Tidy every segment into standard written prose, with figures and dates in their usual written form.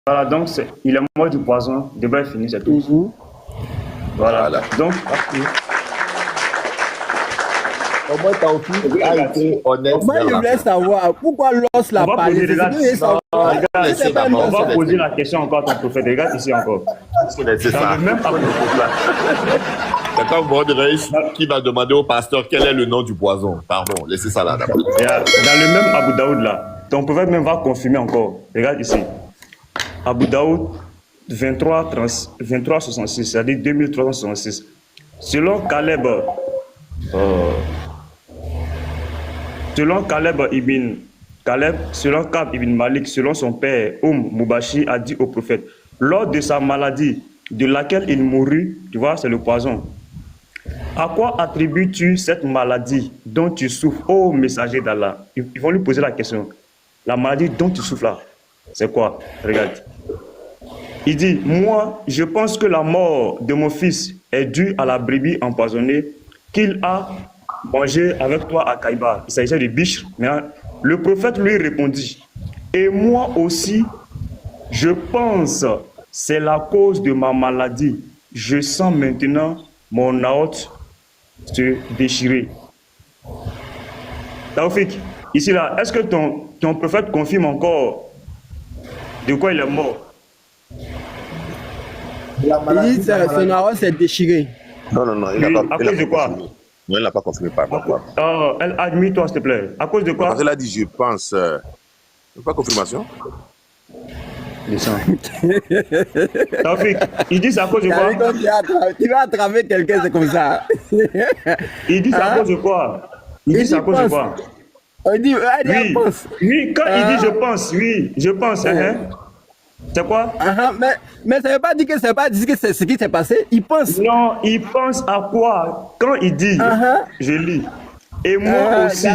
Voilà, donc il est mort du poison, le débat est fini, c'est tout. Voilà. Donc, Au moins, Taoufik a été honnête. Moi, je voulais savoir pourquoi l'os l'a parlé. On va poser la question encore à ton prophète. Regarde ici encore. C'est ça. Même pas D'accord, Reis qui va demander au pasteur quel est le nom du poison. Pardon, laissez ça là d'abord. Dans le même Abu Daoud là, ton prophète même va confirmer encore. Regarde ici. Abu Daoud 2366, c'est-à-dire 2366. Selon Caleb selon Kab ibn Malik, selon son père, Mubashi a dit au prophète, lors de sa maladie, de laquelle il mourut, tu vois, c'est le poison. À quoi attribues-tu cette maladie dont tu souffres, ô messager d'Allah? Ils vont lui poser la question. La maladie dont tu souffres là, c'est quoi? Regarde. Il dit, moi, je pense que la mort de mon fils est due à la brebis empoisonnée qu'il a mangée avec toi à Kaïba. Il s'agissait de Bishr. Le prophète lui répondit, et moi aussi, je pense c'est la cause de ma maladie. Je sens maintenant mon aorte se déchirer. Taoufik, ici là, est-ce que ton prophète confirme encore de quoi il est mort? Il dit que son aorte s'est déchirée. Non, il n'a pas. À cause de quoi? Non, il n'a pas confirmé par quoi. Admets-toi, s'il te plaît. À cause de quoi? Parce qu'elle a dit, je pense. Pas confirmation. Descends. Taoufik, il dit c'est à cause de quoi? Tu vas attraper quelqu'un, c'est comme ça. Il dit c'est à cause de quoi? Il dit c'est à cause de quoi? Il dit, il pense. Oui, quand il dit je pense, oui, je pense. C'est quoi? Mais ça ne veut pas dire que c'est ce qui s'est passé. Il pense. Non, il pense à quoi? Quand il dit, je lis. Et moi aussi,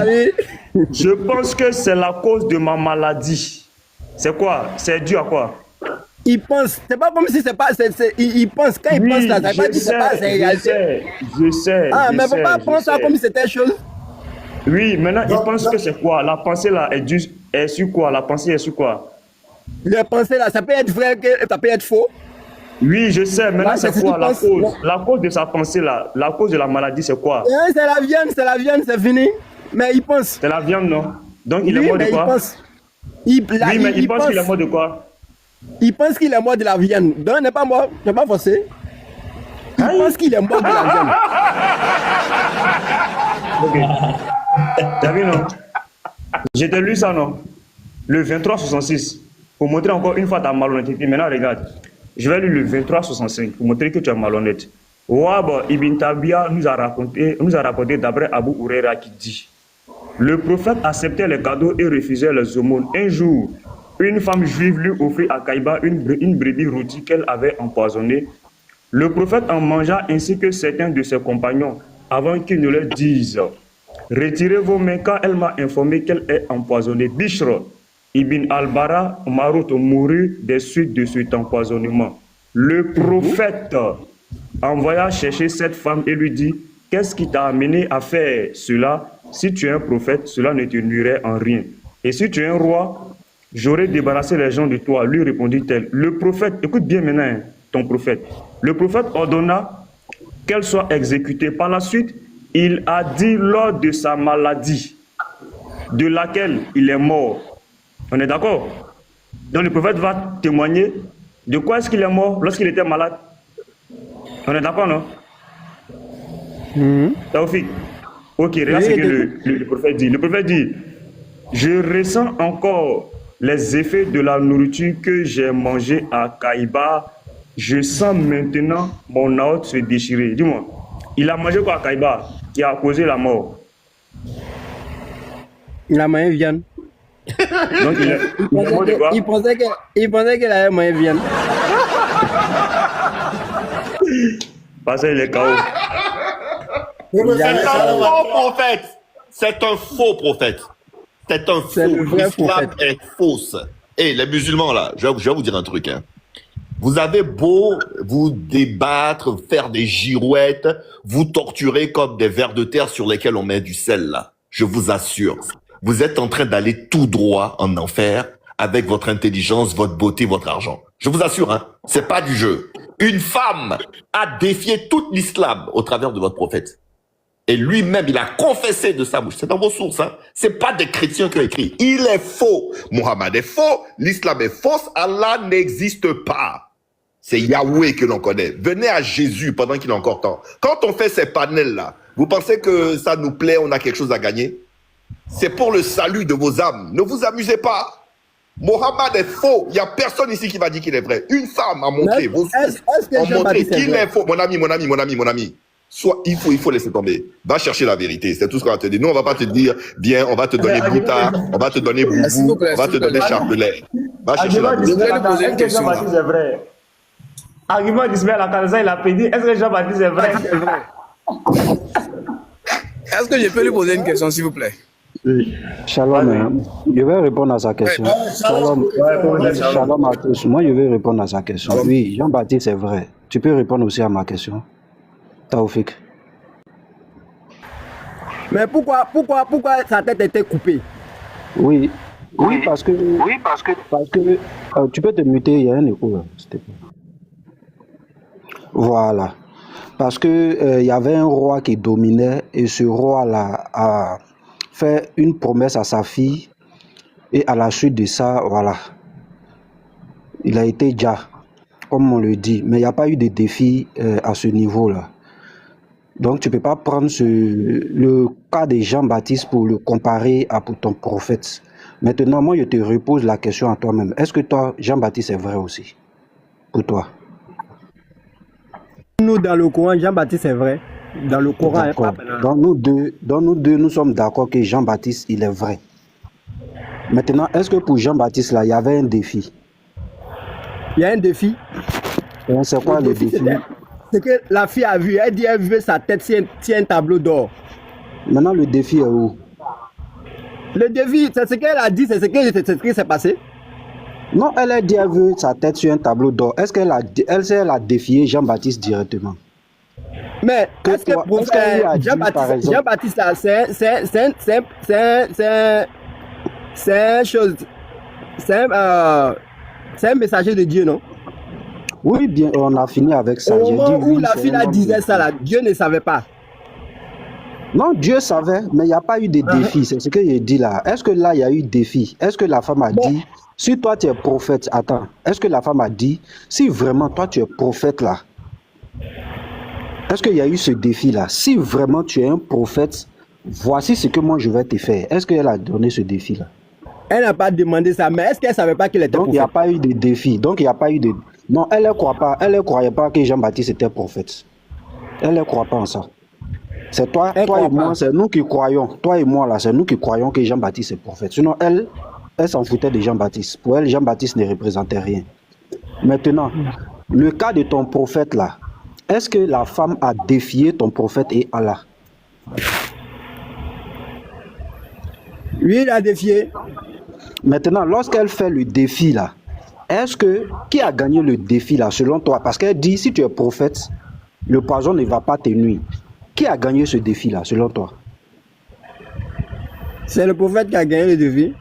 je pense que c'est la cause de ma maladie. C'est quoi? C'est dû à quoi? Il pense. C'est pas comme si c'est pas. Il pense. Quand il pense là, ça ne veut pas dire que c'est pas réalité. Je sais. Mais il ne faut pas penser ça comme si c'était chose. Oui, maintenant, il pense que c'est quoi? La pensée là est sur quoi? La pensée est sur quoi? La pensée là, ça peut être vrai, ça peut être faux. Oui, je sais. Maintenant, c'est quoi la cause? La cause de sa pensée là, la cause de la maladie, c'est quoi? C'est la viande, c'est fini. Mais il pense. C'est la viande, non? Donc, il est mort de quoi? Il pense. Oui, mais il pense qu'il est mort de quoi? Il pense qu'il est mort de la viande. Donc, il n'est pas mort. Je n'ai pas forcé. Il pense qu'il est mort de la viande. Ok. T'as vu, non? J'ai lu ça, non? Le 2366. Pour montrer encore une fois ta malhonnêteté. Maintenant, regarde. Je vais lire le 2365 pour montrer que tu es malhonnête. Wahab ibn Tabia nous a rapporté d'après Abu Huraira qui dit: le prophète acceptait les cadeaux et refusait les aumônes. Un jour, une femme juive lui offrit à Kaïba une brebis rôtie qu'elle avait empoisonnée. Le prophète en mangea ainsi que certains de ses compagnons avant qu'il ne leur dise: retirez vos mains car elle m'a informé qu'elle est empoisonnée. Bishr ibn al-Bara Marut mourut des suites de cet empoisonnement. Le prophète envoya chercher cette femme et lui dit: qu'est-ce qui t'a amené à faire cela? Si tu es un prophète, cela ne te nuirait en rien. Et si tu es un roi, j'aurais débarrassé les gens de toi, lui répondit-elle. Le prophète, écoute bien maintenant ton prophète. Le prophète ordonna qu'elle soit exécutée. Par la suite, il a dit lors de sa maladie, de laquelle il est mort. On est d'accord? Donc le prophète va témoigner de quoi est-ce qu'il est mort lorsqu'il était malade. On est d'accord, non? Taoufik. Ok, regarde ce que le prophète dit. Le prophète dit: je ressens encore les effets de la nourriture que j'ai mangée à Kaïba. Je sens maintenant mon aorte se déchirer. Dis-moi, il a mangé quoi à Kaïba qui a causé la mort? Il a mangé viande. Donc il est mort de quoi? Il pensait qu'il avait mangé viande. Parce qu'il est KO. C'est un faux prophète. C'est un faux prophète. C'est un faux. L'islam est fausse. Et les musulmans là, je vais vous dire un truc. Vous avez beau vous débattre, faire des girouettes, vous torturer comme des vers de terre sur lesquels on met du sel là. Je vous assure, vous êtes en train d'aller tout droit en enfer avec votre intelligence, votre beauté, votre argent. Je vous assure, hein, c'est pas du jeu. Une femme a défié toute l'islam au travers de votre prophète. Et lui-même, il a confessé de sa bouche. C'est dans vos sources, hein. C'est pas des chrétiens qui ont écrit. Il est faux. Mohammed est faux. L'islam est fausse. Allah n'existe pas. C'est Yahweh que l'on connaît. Venez à Jésus pendant qu'il est encore temps. Quand on fait ces panels-là, vous pensez que ça nous plaît, on a quelque chose à gagner? C'est pour le salut de vos âmes. Ne vous amusez pas. Mohammed est faux. Il n'y a personne ici qui va dire qu'il est vrai. Une femme a montré. Qu'il est faux. Mon ami. Soit, il faut laisser tomber. Va chercher la vérité. C'est tout ce qu'on va te dire. Nous, on va pas te dire, bien, on va te donner Bouta, on va te donner Boubou, on va te donner Charpelet. Va chercher la vérité. Je vais lui poser une question. Argument d'Ismaël Akanza, il a pédé. Est-ce que Jean-Baptiste est vrai? Est-ce que je peux lui poser une question, s'il vous plaît? Shalom, je vais répondre à sa question. Shalom à tous. Moi, je vais répondre à sa question. Oui, Jean-Baptiste, c'est vrai. Tu peux répondre aussi à ma question. Taoufik. Mais pourquoi sa tête était coupée? Oui, parce que tu peux te muter, il y a un écho là, s'il te plaît. Voilà. Parce que il y avait un roi qui dominait et ce roi-là a fait une promesse à sa fille et à la suite de ça, voilà, il a été déjà, comme on le dit, mais il n'y a pas eu de défi à ce niveau-là. Donc tu ne peux pas prendre le cas de Jean-Baptiste pour le comparer à pour ton prophète. Maintenant, moi je te repose la question à toi-même. Est-ce que toi, Jean-Baptiste est vrai aussi? Pour toi? Nous, dans le Coran, Jean-Baptiste est vrai. Dans le Coran, dans nous deux, nous sommes d'accord que Jean-Baptiste, il est vrai. Maintenant, est-ce que pour Jean-Baptiste, là, il y avait un défi? Il y a un défi. C'est quoi le défi? C'est que la fille a vu, elle dit elle veut sa tête sur un tableau d'or. Maintenant, le défi est où? Le défi, c'est ce qu'elle a dit, c'est ce qui s'est passé. Non, elle a dit elle veut sa tête sur un tableau d'or. Est-ce qu'elle a défié Jean-Baptiste directement? Mais est-ce que pour Jean-Baptiste, c'est un messager de Dieu, non? Oui, bien, on a fini avec ça. Au moment où la fille disait ça, là, Dieu ne savait pas. Non, Dieu savait, mais il n'y a pas eu de défi. C'est ce que j'ai dit là. Est-ce que là, il y a eu défi? Est-ce que la femme a dit, si toi tu es prophète, attends, est-ce que la femme a dit, si vraiment toi tu es prophète là, est-ce qu'il y a eu ce défi là? Si vraiment tu es un prophète, voici ce que moi je vais te faire. Est-ce qu'elle a donné ce défi là? Elle n'a pas demandé ça, mais est-ce qu'elle ne savait pas qu'il était prophète? Donc il n'y a pas eu de défi. Donc il n'y a pas eu de... Non, elle ne croit pas. Elle ne croyait pas que Jean-Baptiste était prophète. Elle ne croit pas en ça. C'est toi et moi, c'est nous qui croyons. Toi et moi là, c'est nous qui croyons que Jean-Baptiste est prophète. Sinon, elle s'en foutait de Jean-Baptiste. Pour elle, Jean-Baptiste ne représentait rien. Maintenant, le cas de ton prophète là, est-ce que la femme a défié ton prophète et Allah? Oui, il a défié. Maintenant, lorsqu'elle fait le défi là, qui a gagné le défi là selon toi? Parce qu'elle dit, si tu es prophète, le poison ne va pas te nuire. Qui a gagné ce défi là selon toi? C'est le prophète qui a gagné le défi.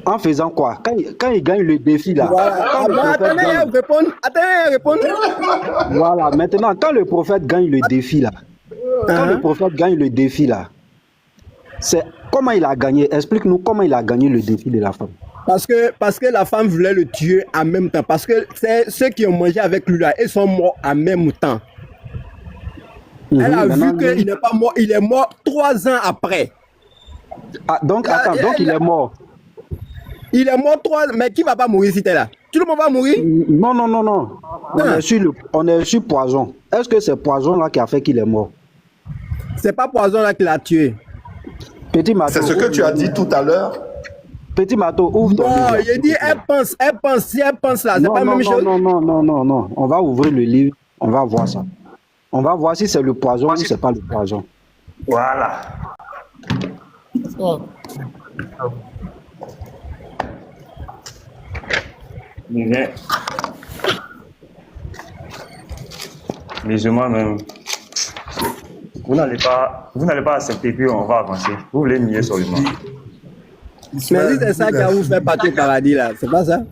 En faisant quoi? Quand il gagne le défi là. Voilà. Attendez, répondre. Voilà, maintenant, quand le prophète gagne le défi là, c'est comment il a gagné? Explique-nous comment il a gagné le défi de la femme. Parce que la femme voulait le tuer en même temps. Parce que c'est ceux qui ont mangé avec lui là, ils sont morts en même temps. Elle a vu qu'il n'est pas mort, il est mort 3 ans après. Ah, donc il est mort. Il est mort 3 ans, mais qui va pas mourir si t'es là? Tout le monde va mourir? Non. On est sur poison. Est-ce que c'est poison là qui a fait qu'il est mort? C'est pas poison là qui l'a tué. Petit Mato. C'est ce que tu as dit tout à l'heure. Petit Mato, ouvre ton livre. Non, il dit elle pense. Si elle pense là, c'est pas la même chose. Non. On va ouvrir le livre, on va voir ça. On va voir si c'est le poison ou si c'est pas le poison. Voilà. Musulman même. Vous n'allez pas accepter puis on va avancer. Vous voulez nier seulement. Mais si c'est ça qui a vous fait partir au paradis, là, c'est pas ça?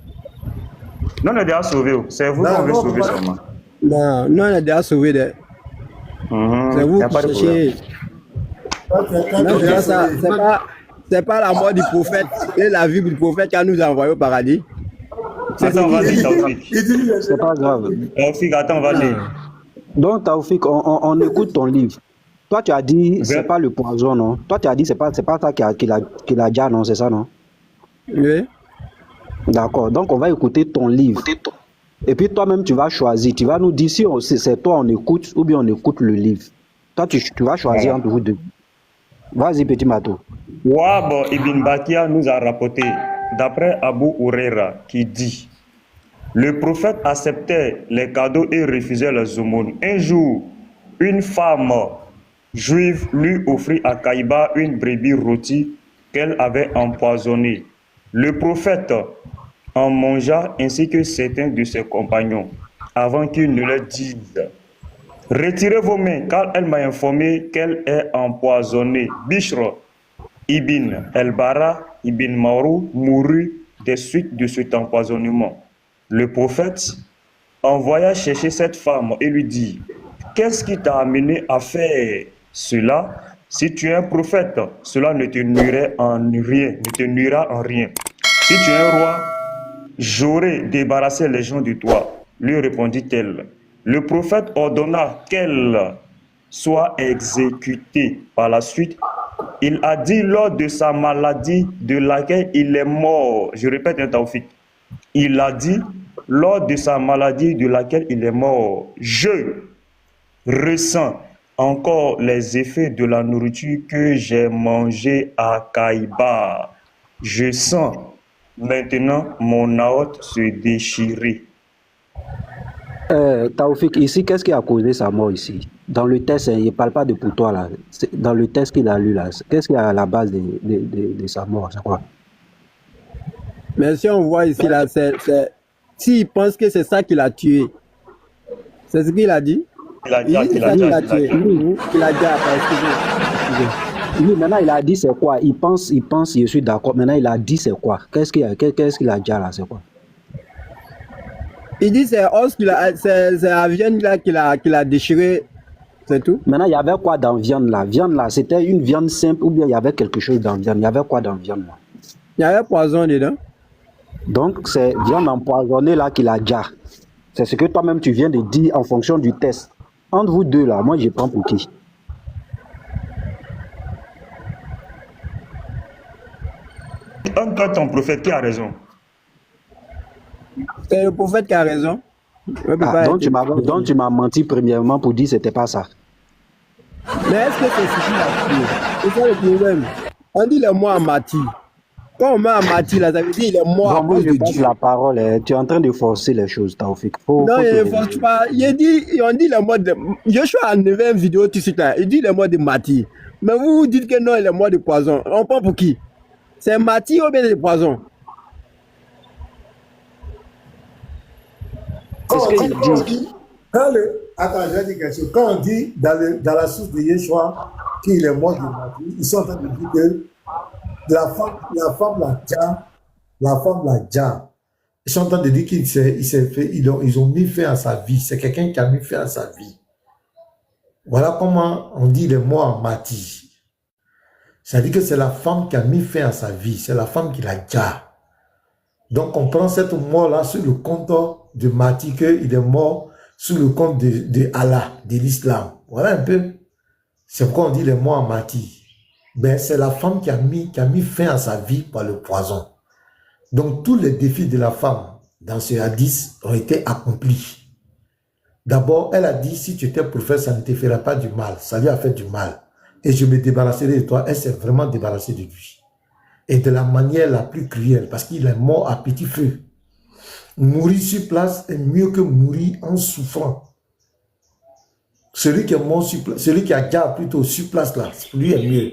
Non, on est déjà sauvé. C'est vous qu'on veut sauver seulement. Non, on est déjà sauvé. C'est vous qui cherchez. Non, c'est pas la mort du prophète et la vie du prophète qui a nous envoyé au paradis. Attends, vas-y, Taoufik. C'est pas grave. Taoufik, attends, vas-y. Donc, Taoufik, on écoute ton livre. Toi, tu as dit, c'est pas le poison, non? Toi, tu as dit, c'est pas ça qu'il a déjà, non? C'est ça, non? Oui. D'accord. Donc, on va écouter ton livre. Et puis, toi-même, tu vas choisir. Tu vas nous dire si c'est toi, on écoute, ou bien on écoute le livre. Toi, tu vas choisir entre vous deux. Vas-y, petit Mato. Wahab ibn Bakia nous a rapporté, d'après Abu Huraira, qui dit: le prophète acceptait les cadeaux et refusait les aumônes. Un jour, une femme juive lui offrit à Kaïba une brebis rôtie qu'elle avait empoisonnée. Le prophète en mangea ainsi que certains de ses compagnons, avant qu'il ne leur dise: retirez vos mains, car elle m'a informé qu'elle est empoisonnée. Bishr ibn el-Bara ibn Marou mourut des suites de cet empoisonnement. Le prophète envoya chercher cette femme et lui dit: qu'est-ce qui t'a amené à faire cela? Si tu es un prophète, cela ne te nuira en rien. Si tu es un roi, j'aurais débarrassé les gens de toi, lui répondit-elle. Le prophète ordonna qu'elle soit exécutée. Par la suite, il a dit lors de sa maladie de laquelle il est mort. Je répète un Taoufik. Il a dit lors de sa maladie de laquelle il est mort: je ressens encore les effets de la nourriture que j'ai mangée à Kaïba. Je sens maintenant mon aorte se déchirer. Taoufik, ici, qu'est-ce qui a causé sa mort ici? Dans le test, il ne parle pas de pour toi là. Dans le test qu'il a lu là, qu'est-ce qui est à la base de sa mort? C'est quoi? Mais si on voit ici là, s'il pense que c'est ça qui l'a tué, c'est ce qu'il a dit? Il a dit qu'il a tué. Il a dit Oui, maintenant il a dit c'est quoi? Il pense, je suis d'accord. Maintenant il a dit c'est quoi? Qu'est-ce qu'il a dit là? C'est quoi? Il dit c'est la viande là qu'il a déchiré, c'est tout. Maintenant il y avait quoi dans viande là? Viande là, c'était une viande simple ou bien il y avait quelque chose dans viande? Il y avait quoi dans viande là? Il y avait poison dedans. Donc c'est viande empoisonnée là qu'il a déjà. C'est ce que toi-même tu viens de dire en fonction du test. Entre vous deux là, moi je prends pour qui? Encore ton prophète qui a raison. C'est le prophète qui a raison. Donc tu m'as menti premièrement pour dire que c'était pas ça. Mais est-ce que c'est ce qu'il a tué? C'est ça le problème. On dit le mot à Mati. Quand on met à Mati, là, ça veut dire il est mort à cause de Dieu. La parole, tu es en train de forcer les choses, Taoufik. Non, il ne force pas. On dit le mot de... Joshua a enlevé une vidéo tout de suite là. Il dit le mot de Mati. Mais vous dites que non, il est mort de poison. On prend pour qui? C'est Mati ou bien le poison? Attends, je vais dire quelque chose. Quand on dit dans la source de Yeshua qu'il est mort de Mati, ils sont en train de dire que la femme l'a déjà. Ils sont en train de dire ils ont mis fin à sa vie. C'est quelqu'un qui a mis fin à sa vie. Voilà comment on dit les mots en Mati. C'est-à-dire que c'est la femme qui a mis fin à sa vie. C'est la femme qui l'a déjà. Donc on prend cette mort-là sur le compte de Mati, qu'il est mort sous le compte de Allah, de l'islam. Voilà un peu. C'est pourquoi on dit les mots en Mati. Ben, c'est la femme qui a mis fin à sa vie par le poison. Donc, tous les défis de la femme dans ce hadith ont été accomplis. D'abord, elle a dit, si tu étais prophète, ça ne te ferait pas du mal. Ça lui a fait du mal. Et je me débarrasserai de toi. Elle s'est vraiment débarrassée de lui. Et de la manière la plus cruelle, parce qu'il est mort à petit feu. Mourir sur place est mieux que mourir en souffrant. Celui qui est mort sur place, celui qui a déjà plutôt sur place là, lui est mieux.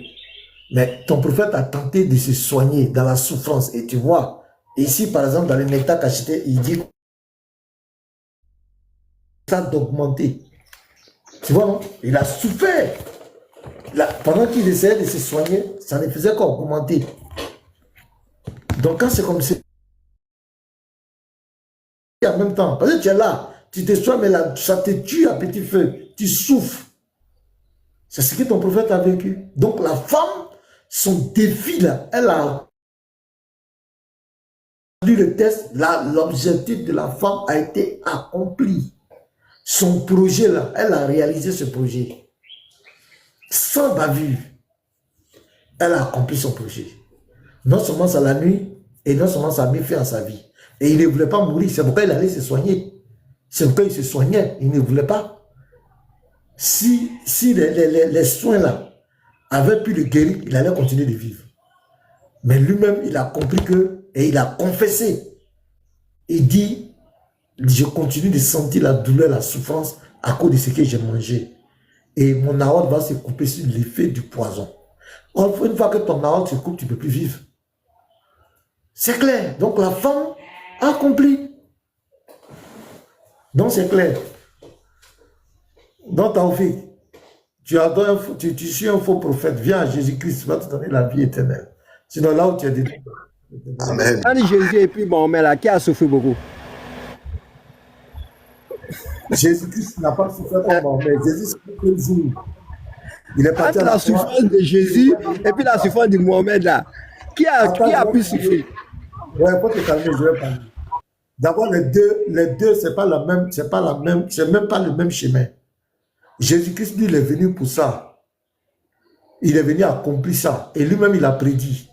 Mais ton prophète a tenté de se soigner dans la souffrance. Et tu vois, ici par exemple dans le nectar cacheté, il dit ça d'augmenter. Tu vois, non? Il a souffert. Là, pendant qu'il essayait de se soigner, ça ne faisait qu'augmenter. Donc quand c'est comme ça, en même temps, parce que tu es là, tu te soignes, mais là, ça te tue à petit feu, tu souffres. C'est ce que ton prophète a vécu. Donc la femme, son défi là, elle a lu le test, l'objectif de la femme a été accompli. Son projet là, elle a réalisé ce projet. Sans bavure, elle a accompli son projet. Non seulement ça la nuit, et non seulement ça a mis fin à sa vie. Et il ne voulait pas mourir, c'est pourquoi il allait se soigner. C'est pourquoi il se soignait, il ne voulait pas. Si les soins là avaient pu le guérir, il allait continuer de vivre. Mais lui-même, il a compris que, et il a confessé. Il dit, je continue de sentir la douleur, la souffrance à cause de ce que j'ai mangé. Et mon aorte va se couper sur l'effet du poison. Une fois que ton aorte se coupe, tu ne peux plus vivre. C'est clair. Donc la femme a accompli. Donc c'est clair. Donc Taoufik, tu suis un faux prophète. Viens à Jésus-Christ, tu vas te donner la vie éternelle. Sinon là où tu es détruit. Amen. Quand Jésus et puis Mohamed là, qui a souffert beaucoup? Jésus-Christ n'a pas souffert comme Mohamed. Jésus souffert comme jour. Il est parti à la souffrance de Jésus et puis la souffrance de Mohamed là. Qui a pu souffrir? Ouais, il faut te calmer, je vais parler. D'abord, les deux, c'est même pas le même chemin. Jésus-Christ, lui, il est venu pour ça. Il est venu accomplir ça. Et lui-même, il a prédit.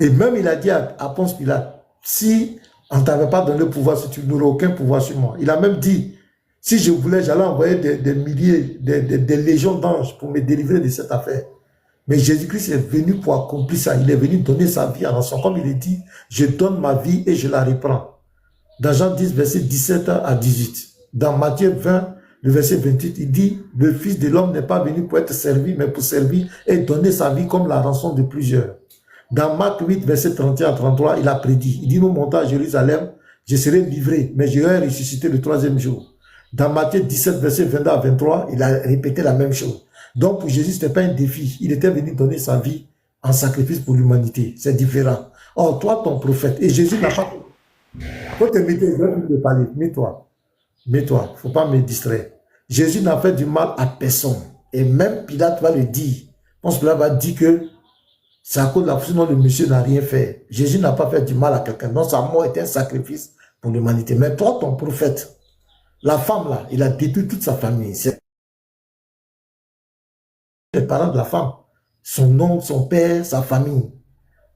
Et même, il a dit à Ponce Pilate, si on ne t'avait pas donné le pouvoir, si tu n'aurais aucun pouvoir sur moi. Il a même dit, si je voulais, j'allais envoyer des milliers, des légions d'anges pour me délivrer de cette affaire. Mais Jésus-Christ est venu pour accomplir ça. Il est venu donner sa vie à rançon. Comme il est dit, je donne ma vie et je la reprends. Dans Jean 10, verset 17 à 18. Dans Matthieu 20, le verset 28, il dit, le Fils de l'homme n'est pas venu pour être servi, mais pour servir et donner sa vie comme la rançon de plusieurs. Dans Marc 8, verset 31 à 33, il a prédit, il dit, nous montons à Jérusalem, je serai livré, mais je vais ressusciter le troisième jour. Dans Matthieu 17, verset 22 à 23, il a répété la même chose. Donc pour Jésus, ce n'était pas un défi, il était venu donner sa vie en sacrifice pour l'humanité. C'est différent. Or, toi, ton prophète, et Jésus n'a pas... Faut te mettre, je vais te parler, mets-toi. Mets-toi, il ne faut pas me distraire. Jésus n'a fait du mal à personne. Et même Pilate va le dire. Ponce Pilate va dire que c'est à cause de la sinon le monsieur n'a rien fait. Jésus n'a pas fait du mal à quelqu'un. Donc sa mort était un sacrifice pour l'humanité. Mais toi, ton prophète, la femme là, il a détruit toute sa famille. C'est les parents de la femme. Son oncle, son père, sa famille.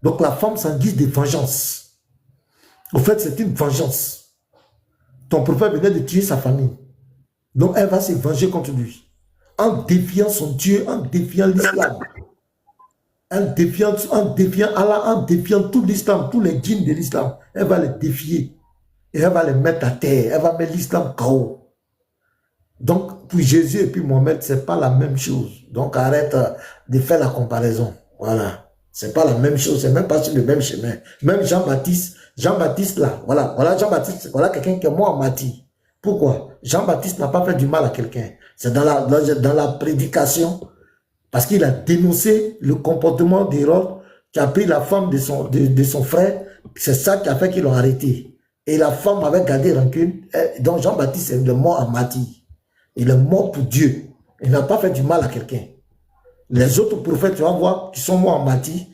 Donc la femme s'en guise de vengeance. En fait, c'est une vengeance. Ton prophète venait de tuer sa famille. Donc elle va se venger contre lui. En défiant son Dieu, en défiant l'islam. En défiant Allah, en défiant tout l'islam, tous les djinns de l'islam. Elle va les défier. Et elle va les mettre à terre. Elle va mettre l'islam KO. Donc pour Jésus et puis Mohamed, ce n'est pas la même chose. Donc arrête de faire la comparaison. Voilà. Ce n'est pas la même chose. C'est même pas sur le même chemin. Même Jean-Baptiste là, voilà Jean-Baptiste, voilà quelqu'un qui est mort en martyr. Pourquoi? Jean-Baptiste n'a pas fait du mal à quelqu'un. C'est dans la prédication, parce qu'il a dénoncé le comportement d'Hérode, qui a pris la femme de son frère. C'est ça qui a fait qu'ils l'ont arrêté. Et la femme avait gardé rancune. Donc Jean-Baptiste est mort en martyr. Il est mort pour Dieu. Il n'a pas fait du mal à quelqu'un. Les autres prophètes, tu vas voir, qui sont morts en martyr,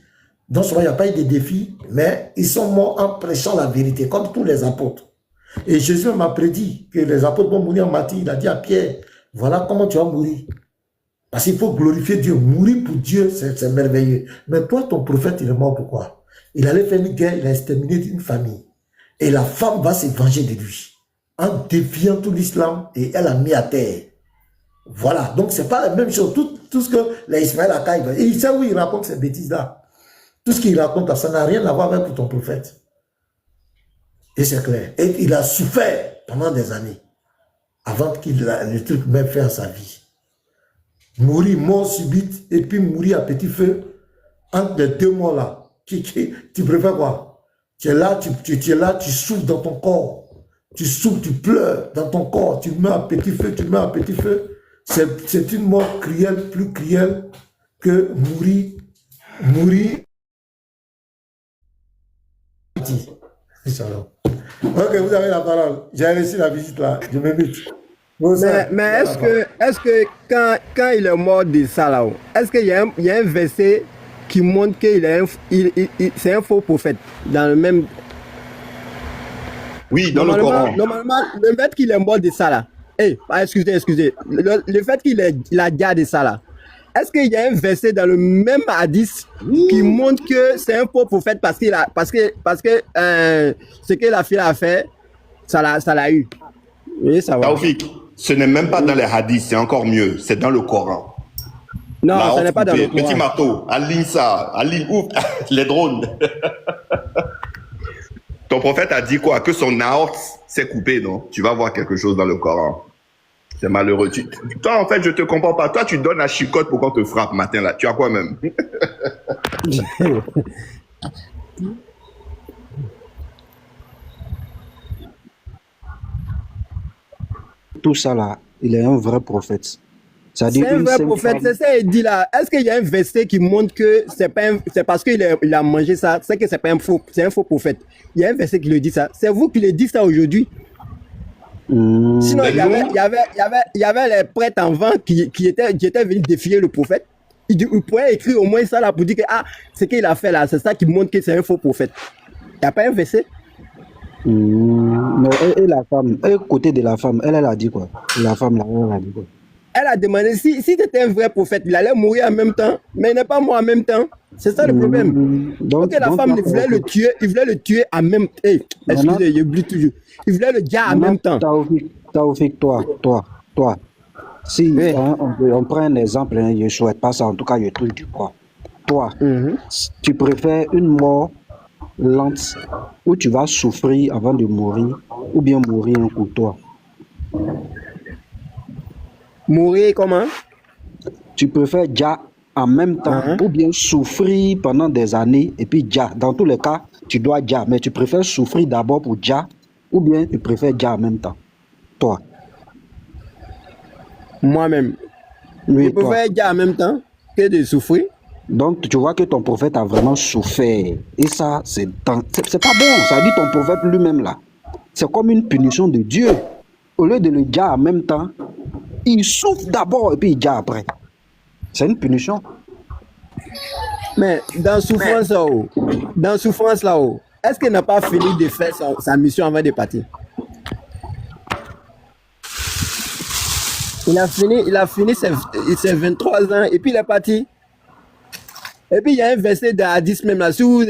donc souvent il n'y a pas eu de défis, mais ils sont morts en prêchant la vérité, comme tous les apôtres. Et Jésus m'a prédit que les apôtres vont mourir en martyr. Il a dit à Pierre, voilà comment tu vas mourir. Parce qu'il faut glorifier Dieu. Mourir pour Dieu, c'est merveilleux. Mais toi, ton prophète, il est mort pourquoi? Il allait faire une guerre, il a exterminé une famille. Et la femme va se venger de lui. En défiant tout l'islam, et elle a mis à terre. Voilà. Donc, c'est pas la même chose. Tout ce que les Ismaël Akaï, et il sait où il raconte ces bêtises-là. Tout ce qu'il raconte, ça n'a rien à voir avec ton prophète. Et c'est clair. Et il a souffert pendant des années avant qu'il le truc même fait à sa vie. Mourir, mort subite, et puis mourir à petit feu, entre les deux morts là. Tu préfères quoi? Tu es là, tu es là, tu souffres dans ton corps. Tu souffres, tu pleures dans ton corps. Tu meurs à petit feu, tu meurs à petit feu. C'est une mort cruelle, plus cruelle que mourir Shalom. Ok, vous avez la parole. J'ai réussi la visite là. Je me mute. Mais est-ce que quand il est mort de ça là, est-ce qu'il y a un verset qui montre qu'il est c'est un faux prophète dans le même. Oui, dans le Coran. Normalement, le fait qu'il est mort de ça là. Excusez. Le fait qu'il a déjà de ça là. Est-ce qu'il y a un verset dans le même hadith qui montre que c'est un faux prophète parce que ce qu'il a fait, ça l'a eu. Oui, ça va. Taoufik, ce n'est même pas dans les hadiths, c'est encore mieux, c'est dans le Coran. Non, ce n'est pas dans le Coran. Petit marteau, aligne ça, ouf, les drones. Ton prophète a dit quoi? Que son aorte s'est coupée, non? Tu vas voir quelque chose dans le Coran. C'est malheureux. Toi, en fait, je te comprends pas. Toi, tu donnes la chicotte pour qu'on te frappe matin, là. Tu as quoi même? Tout ça là, il est un vrai prophète. C'est un vrai prophète, c'est ça qu'il dit là. Est-ce qu'il y a un verset qui montre que c'est parce qu'il a mangé ça, c'est que c'est un faux prophète. Il y a un verset qui le dit ça. C'est vous qui le dites ça aujourd'hui. Sinon, il y avait les prêtres en vent qui étaient venus défier le prophète. Il pourrait écrire au moins ça là pour dire que ce qu'il a fait là, c'est ça qui montre que c'est un faux prophète. Il n'y a pas un verset. Mais la femme, côté de la femme, elle a dit quoi? La femme là, elle a dit quoi? Elle a demandé si c'était un vrai prophète, il allait mourir en même temps, mais il n'est pas mort en même temps. C'est ça le problème. Donc la femme voulait le tuer en même temps. Excusez, j'oublie toujours. Il voulait le tuer en même temps. Taoufik, toi. Si on prend un exemple, je ne souhaite pas ça, en tout cas, je touche du poids. Toi, tu préfères une mort lente où tu vas souffrir avant de mourir, ou bien mourir un coup, toi? Mourir comment? Tu préfères déjà en même temps ou bien souffrir pendant des années et puis déjà. Dans tous les cas, tu dois déjà, mais tu préfères souffrir d'abord pour déjà ou bien tu préfères déjà en même temps? Toi? Moi-même. Oui, je préfère déjà en même temps que de souffrir. Donc tu vois que ton prophète a vraiment souffert. Et ça, c'est pas bon. Ça dit ton prophète lui-même là. C'est comme une punition de Dieu. Au lieu de le déjà en même temps, il souffre d'abord et puis il dit après. C'est une punition. Mais dans souffrance là-haut, est-ce qu'il n'a pas fini de faire sa mission avant de partir? Il a fini ses 23 ans et puis il est parti. Et puis il y a un verset de hadith même là où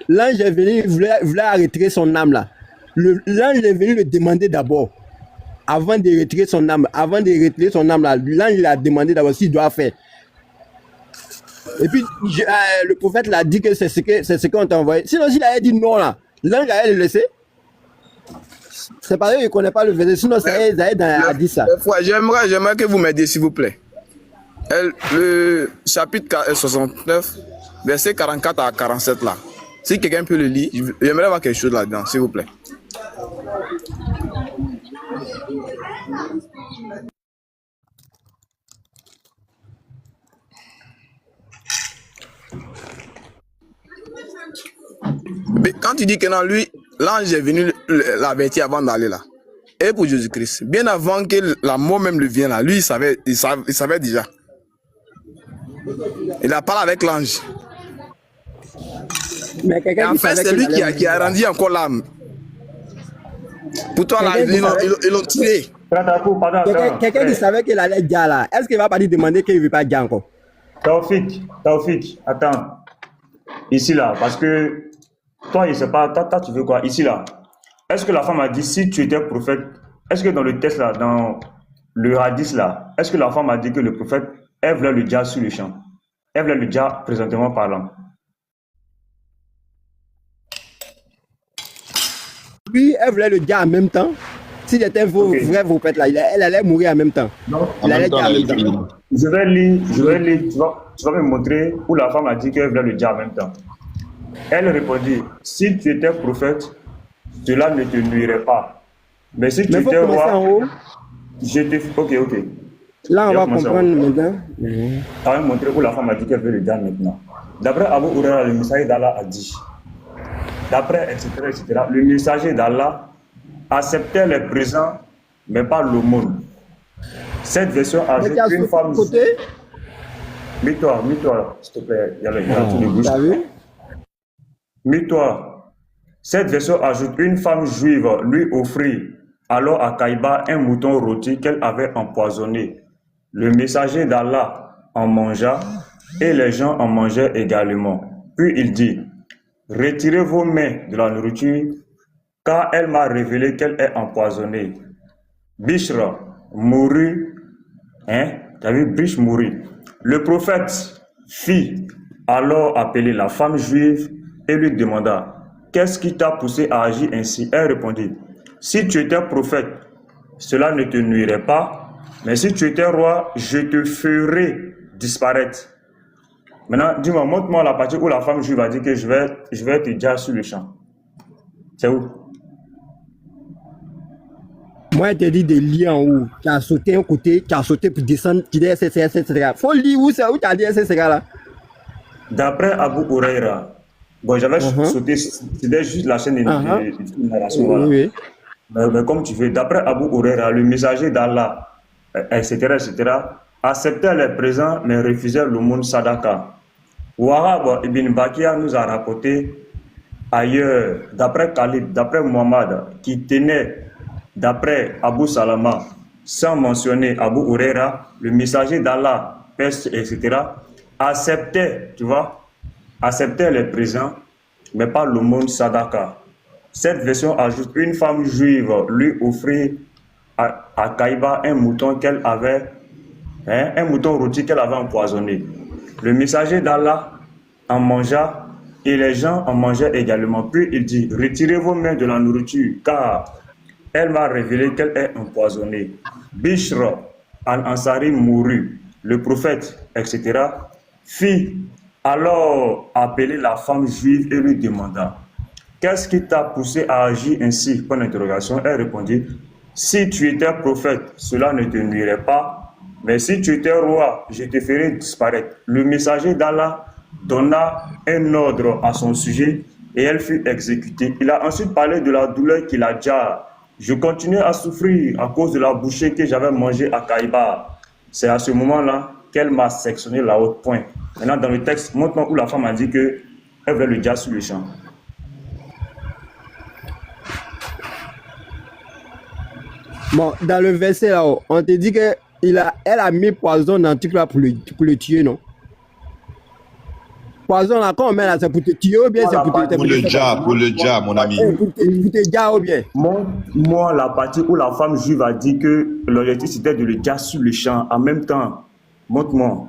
l'ange est venu, il voulait arrêter son âme là. L'ange est venu le demander d'abord, avant de retirer son âme, là, l'ange il a demandé d'abord s'il doit faire. Et puis le prophète l'a dit que c'est ce qu'on t'a envoyé. Sinon s'il avait dit non là, l'ange allait le laisser. C'est pareil, il ne connaît pas le verset, sinon ça allait dans dit ça. J'aimerais que vous m'aidiez s'il vous plaît. Le chapitre 69, verset 44 à 47 là. Si quelqu'un peut le lire, j'aimerais voir quelque chose là-dedans, s'il vous plaît. Mais quand tu dis que non, lui, l'ange est venu l'avertir avant d'aller là. Et pour Jésus-Christ, bien avant que la mort même le vienne là, lui, il savait déjà. Il a parlé avec l'ange. Mais en fait, c'est lui qui a rendu encore l'âme. Pour toi, là, ils l'ont tiré. Quelqu'un qui savait qu'il allait dire là, est-ce qu'il va pas lui demander qu'il ne veut pas dire encore? Taoufik, attends. Ici là, parce que toi, je ne sais pas, toi, tu veux quoi? Ici là, est-ce que la femme a dit si tu étais prophète, est-ce que dans le texte là, dans le hadith là, est-ce que la femme a dit que le prophète, elle voulait le dire sur le champ? Elle voulait le dire présentement parlant. Oui, elle voulait le dire en même temps. S'il était vrai prophète là, elle allait mourir en même temps. Non, il allait dire en même temps. Je vais lire, tu vas me montrer où la femme a dit qu'elle voulait le dire en même temps. Elle répondit, si tu étais prophète, cela ne te nuirait pas. Mais si tu étais roi, je te... Ok. Là, on va comprendre maintenant. Ça va me montrer où la femme a dit qu'elle veut le dire maintenant. D'après Abu Huraira, le messager d'Allah a dit, d'après, etc., le messager d'Allah acceptait les présents, mais pas l'aumône. Cette version ajoute une femme... Mets-toi, s'il te plaît. Il y a tout de bouche. Mets-toi. Cette version ajoute une femme juive lui offrit alors à Kaïba un mouton rôti qu'elle avait empoisonné. Le messager d'Allah en mangea et les gens en mangeaient également. Puis il dit, retirez vos mains de la nourriture car elle m'a révélé qu'elle est empoisonnée. Bishra mourut, t'as vu, Bish mourut. Le prophète fit alors appeler la femme juive et lui demanda, qu'est-ce qui t'a poussé à agir ainsi? Elle répondit, si tu étais prophète, cela ne te nuirait pas, mais si tu étais roi, je te ferai disparaître. Maintenant, dis-moi, montre-moi la partie où la femme juive a dit que je vais te dire sur le champ. C'est où? Moi, je te dis des liens en haut. Tu as sauté un côté, tu as sauté pour descendre, tu dis etc. Faut lire où c'est où tu as dit etc. là. D'après Abu Huraira, bon, j'avais sauté, c'était juste la chaîne de narration. Voilà. Oui. Mais comme tu veux, d'après Abu Huraira, le messager d'Allah, etc., acceptait les présents, mais refusait l'aumône sadaka. Wahab ibn Bakia nous a rapporté ailleurs, d'après Khalid, d'après Muhammad, qui tenait, d'après Abu Salama, sans mentionner Abu Huraira, le messager d'Allah, etc., acceptait les présents, mais pas l'aumône sadaka. Cette version ajoute une femme juive lui offrit à Kaïba un mouton qu'elle avait, un mouton rôti qu'elle avait empoisonné. Le messager d'Allah en mangea et les gens en mangeaient également. Puis il dit, retirez vos mains de la nourriture, car elle m'a révélé qu'elle est empoisonnée. Bishr al-Ansari mourut. Le prophète, etc., fit alors appeler la femme juive et lui demanda, qu'est-ce qui t'a poussé à agir ainsi? Point d'interrogation. Elle répondit, si tu étais prophète, cela ne te nuirait pas, mais si tu étais roi, je te ferai disparaître. Le messager d'Allah donna un ordre à son sujet et elle fut exécutée. Il a ensuite parlé de la douleur qu'il a déjà. Je continuais à souffrir à cause de la bouchée que j'avais mangée à Kaïba. C'est à ce moment-là qu'elle m'a sectionné la haute pointe. Maintenant, dans le texte, montre-moi où la femme a dit qu'elle veut le dire sur le champ. Bon, dans le verset là-haut, on te dit qu'elle a mis poison dans le truc là pour le tuer, non? Poison là, quand on met là, c'est pour te tuer ou bien c'est pour te... Pour le dja, mon ami. Pour te dire ou bien? Montre-moi la partie où la femme juive a dit que l'objectif c'était de le dire sur le champ en même temps. Montre-moi.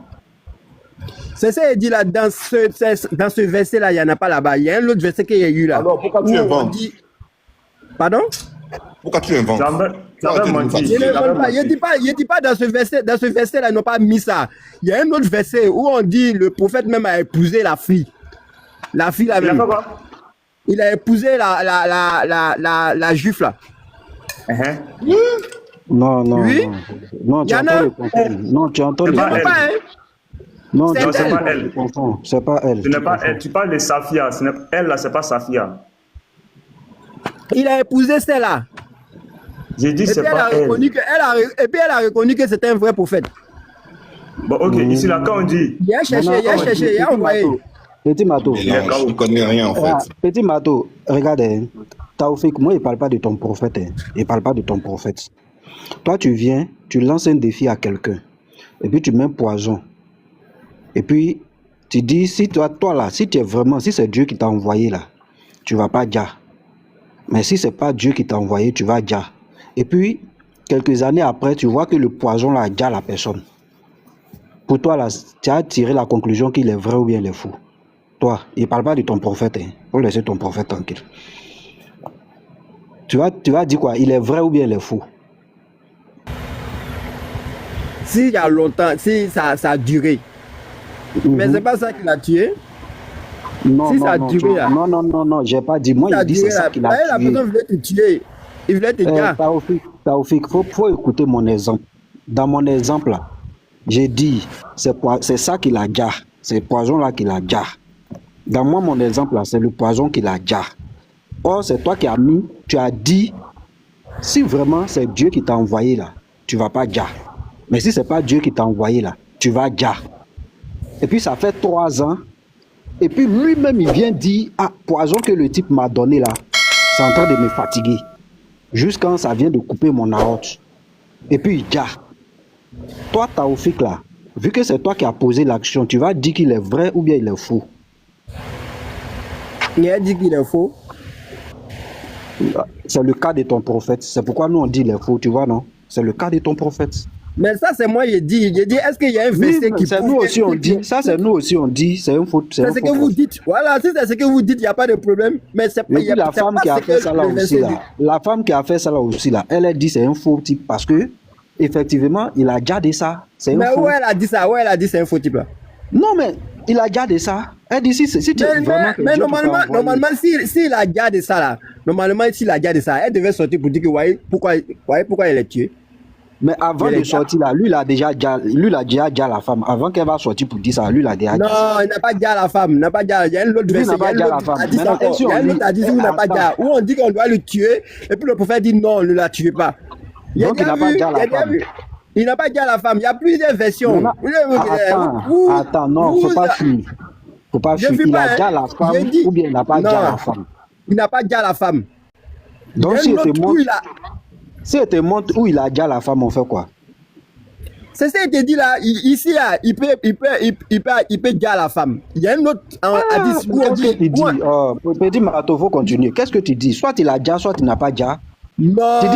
C'est ça qu'il dit là, dans ce verset là, il n'y en a pas là-bas. Il y a un autre verset qu'il y a eu là. Alors, pourquoi tu inventes? Pardon? Pourquoi tu inventes? Je dis pas dans ce verset là, ils n'ont pas mis ça. Il y a un autre verset où on dit le prophète même a épousé la fille. La fille là même. Il a épousé la juif là. Non, oui? Non, tu entends le conflit. Non, tu entends le conflit. Non, c'est pas elle. C'est pas elle. Ce n'est pas elle. Tu parles de Safia. Elle là, c'est pas Safia. Il a épousé celle-là. J'ai dit c'est pas elle. Et puis elle a reconnu que c'était un vrai prophète. Bon, ok, ici là, quand on dit. Il a cherché, il a envoyé. Petit Mato. Je ne connais rien en fait. Petit Mato, regarde, Taoufik, moi, il ne parle pas de ton prophète. Il ne parle pas de ton prophète. Toi, tu viens, tu lances un défi à quelqu'un. Et puis, tu mets un poison. Et puis, tu dis, si toi là, si tu es vraiment, si c'est Dieu qui t'a envoyé là, tu ne vas pas dire. Mais si ce n'est pas Dieu qui t'a envoyé, tu vas dire. Et puis, quelques années après, tu vois que le poison là a déjà la personne. Pour toi, là, tu as tiré la conclusion qu'il est vrai ou bien il est fou. Toi, il ne parle pas de ton prophète. Il faut laisser ton prophète tranquille. Tu vas dire quoi? Il est vrai ou bien il est fou? S'il y a longtemps, si ça a duré. Mais ce n'est pas ça qui l'a tué. Non, si non, ça a non, duré là. Non, j'ai pas dit. Moi, il dit c'est ça qu'il a tué. La personne voulait te tuer. Il voulait te dire. Taoufik, faut écouter mon exemple. Dans mon exemple là, j'ai dit, c'est ça qu'il a déjà. C'est le poison là qu'il a déjà. Dans moi, mon exemple, là, c'est le poison qu'il a déjà. Or, c'est toi qui as mis, tu as dit, si vraiment c'est Dieu qui t'a envoyé là, tu vas pas déjà. Mais si c'est pas Dieu qui t'a envoyé là, tu vas déjà. Et puis ça fait 3 ans. Et puis lui-même, il vient dire, ah, poison que le type m'a donné là, c'est en train de me fatiguer. Jusqu'à ça vient de couper mon aorte. Et puis, déjà. Toi, Taoufik là, vu que c'est toi qui as posé l'action, tu vas dire qu'il est vrai ou bien il est faux. Il a dit qu'il est faux. C'est le cas de ton prophète. C'est pourquoi nous on dit il est faux, tu vois, non? C'est le cas de ton prophète. Mais ça, c'est moi, j'ai dit, est-ce qu'il y a un verset qui c'est nous aussi on dit, ça c'est nous aussi on dit, c'est un faux. C'est ce que vous dites. Voilà, si c'est ce que vous dites, il n'y a pas de problème. Mais c'est pas la femme qui a fait ça là aussi là. La femme qui a fait ça là aussi là, elle a dit c'est un faux type parce que effectivement, il a déjà dit ça. Mais où elle a dit ça? Où elle a dit c'est un faux type là? Non, mais il a déjà dit ça. Elle dit si tu mais normalement, s'il a déjà dit ça là, normalement, s'il a déjà dit ça, elle devait sortir pour dire que pourquoi elle est tuée. Mais avant de sortir là, lui il a déjà la femme. Avant qu'elle va sortir pour dire ça, lui il a déjà dit. Non, il n'a pas déjà la femme. Il n'a pas déjà. Il y a une autre verset. Il y a une autre a dit ça. Il y a une autre a dit où il n'a pas déjà. Où on dit qu'on doit le tuer et puis le prophète dit non, ne la tuez pas. Donc il n'a pas déjà la femme. Il n'a pas déjà la femme. Il y a plusieurs versions. Attends, non, faut pas fuir. Faut pas fuir. Il a déjà la femme ou bien il n'a pas déjà la femme. Il n'a pas déjà la femme. Donc si elle te montre où il a déjà la femme, on fait quoi? C'est ça qu'il te dit là. Ici, là, il peut déjà la femme. Il y a une autre hadith où on dit. Petit Marato, faut continuer. Qu'est-ce que tu dis? Soit il a déjà, soit il n'a pas déjà. Non. Tu sais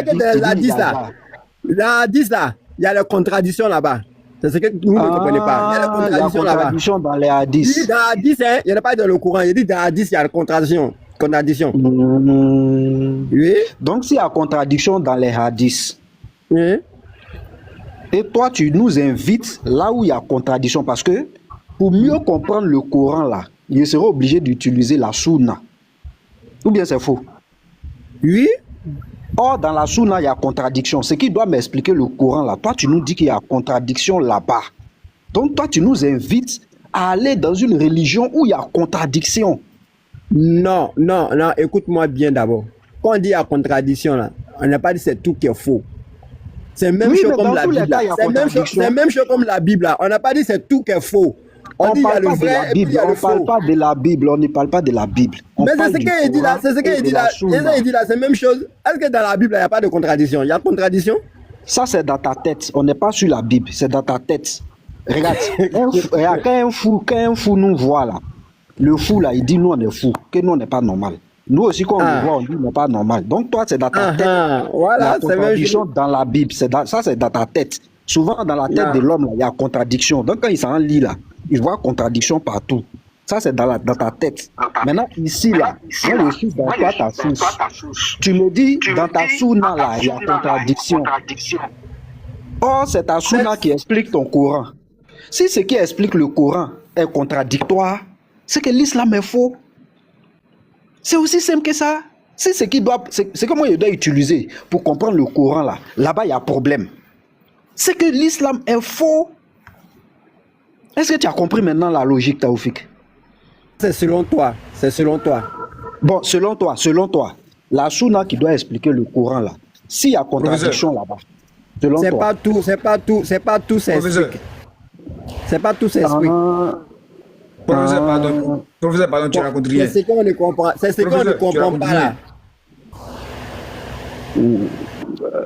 que dans la hadith là, il y a la contradiction là-bas. C'est ce que vous ne comprenez pas. Il y a la contradiction là-bas. Dans les hadiths. Dans les hadiths, il n'y en a pas dans le Coran. Il dit dans les hadiths, il y a la contradiction. Oui. Donc, s'il y a contradiction dans les hadiths, oui. Et toi, tu nous invites là où il y a contradiction, parce que pour mieux comprendre le Coran là, il sera obligé d'utiliser la Sunna. Ou bien c'est faux? Oui. Or, dans la Sunna, il y a contradiction. Ce qui doit m'expliquer le Coran là, toi, tu nous dis qu'il y a contradiction là-bas. Donc, toi, tu nous invites à aller dans une religion où il y a contradiction. Non, écoute-moi bien d'abord. Quand on dit il y a contradiction là, on n'a pas dit c'est tout qui est faux. C'est même chose comme la Bible. C'est même chose comme la Bible là. On n'a pas dit c'est tout qui est faux. On ne parle pas de la Bible. On ne parle pas de la Bible. On ne parle pas de la Bible. Mais c'est ce qu'il dit là. C'est ce qu'il dit là. Il dit là, c'est la même chose. Est-ce que dans la Bible il n'y a pas de contradiction? Il y a contradiction? Ça c'est dans ta tête. On n'est pas sur la Bible. C'est dans ta tête. Regarde, quand un fou nous voit là. Le fou là, il dit nous on est fou, que nous on n'est pas normal. Nous aussi quand on le voit, on dit on n'est pas normal. Donc toi c'est dans ta tête. Voilà, la contradiction dans la Bible, ça c'est dans ta tête. Souvent dans la tête de l'homme il y a contradiction. Donc quand il s'en lit là, il voit contradiction partout. Ça c'est dans ta tête. Maintenant ici là, moi je suis dans toi ta source. Tu me dis dans ta souna là, il y a contradiction. Or c'est ta souna qui explique ton Coran. Si ce qui explique le Coran est contradictoire, c'est que l'islam est faux. C'est aussi simple que ça. C'est ce que moi je dois utiliser pour comprendre le Coran là. Là-bas il y a problème. C'est que l'islam est faux. Est-ce que tu as compris maintenant la logique, Taoufik? C'est selon toi. Bon, selon toi. La Sunna qui doit expliquer le Coran là. S'il y a contradiction là-bas. Selon toi. C'est pas tout, c'est explique. C'est pas tout, c'est explique. Professeur, pardon, tu racontes rien. C'est ce qu'on ne comprend, pas là.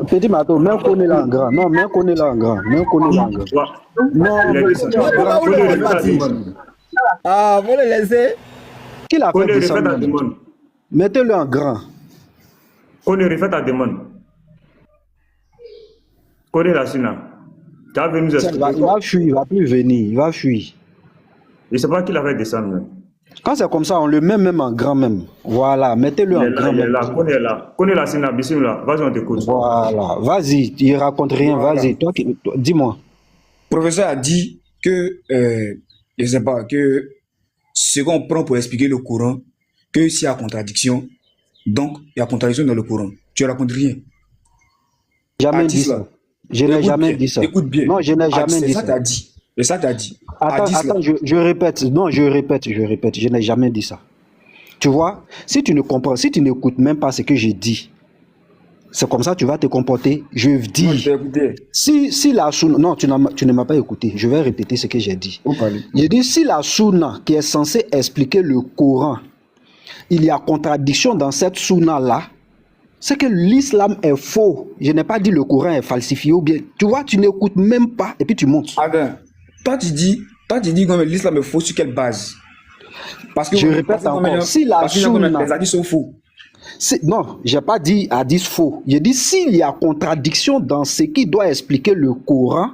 Petit Mato, même qu'on est là en grand. Non, même qu'on est là en grand. Ah, vous le laissez. Qui l'a fait descendre? Mettez-le en grand. On est refait ta demande. Qu'on est là, Sina. Tu as venu nous expliquer. Il va fuir, il va plus venir, il va fuir. Je ne sais pas qui l'a fait descendre même. Quand c'est comme ça, on le met même en grand même. Voilà, mettez-le en grand. Il est là, qu'on est là, Sina, Bismillah. Vas-y, on t'écoute. Voilà, vas-y, il raconte rien, vas-y. Toi, dis-moi. Le professeur a dit que, je ne sais pas, que ce qu'on prend pour expliquer le Coran, que s'il y a contradiction, donc il y a contradiction dans le Coran. Tu ne racontes rien. Jamais dit ça. Je n'ai jamais dit ça. Écoute bien. Non, je n'ai jamais dit ça. C'est ça que tu as dit. C'est ça que tu as dit. Attends, Hadith, là. attends, je répète. Non, je répète. Je n'ai jamais dit ça. Tu vois, si tu ne comprends, si tu n'écoutes même pas ce que j'ai dit, c'est comme ça que tu vas te comporter. Je Moi, je dis, t'ai écouté. si la Sunna... Non, tu ne m'as pas écouté. Je vais répéter ce que j'ai dit. Vous parlez. J'ai dit, si la Sunna qui est censée expliquer le Coran, il y a contradiction dans cette Sunna-là, c'est que l'islam est faux. Je n'ai pas dit le Coran est falsifié ou bien. Tu vois, tu n'écoutes même pas et puis tu montes. Attends, toi tu dis que l'islam est faux sur quelle base? Parce que Je répète encore, si la Sunna... les hadiths sont faux. Non, je n'ai pas dit hadith faux. J'ai dit s'il y a contradiction dans ce qui doit expliquer le Coran,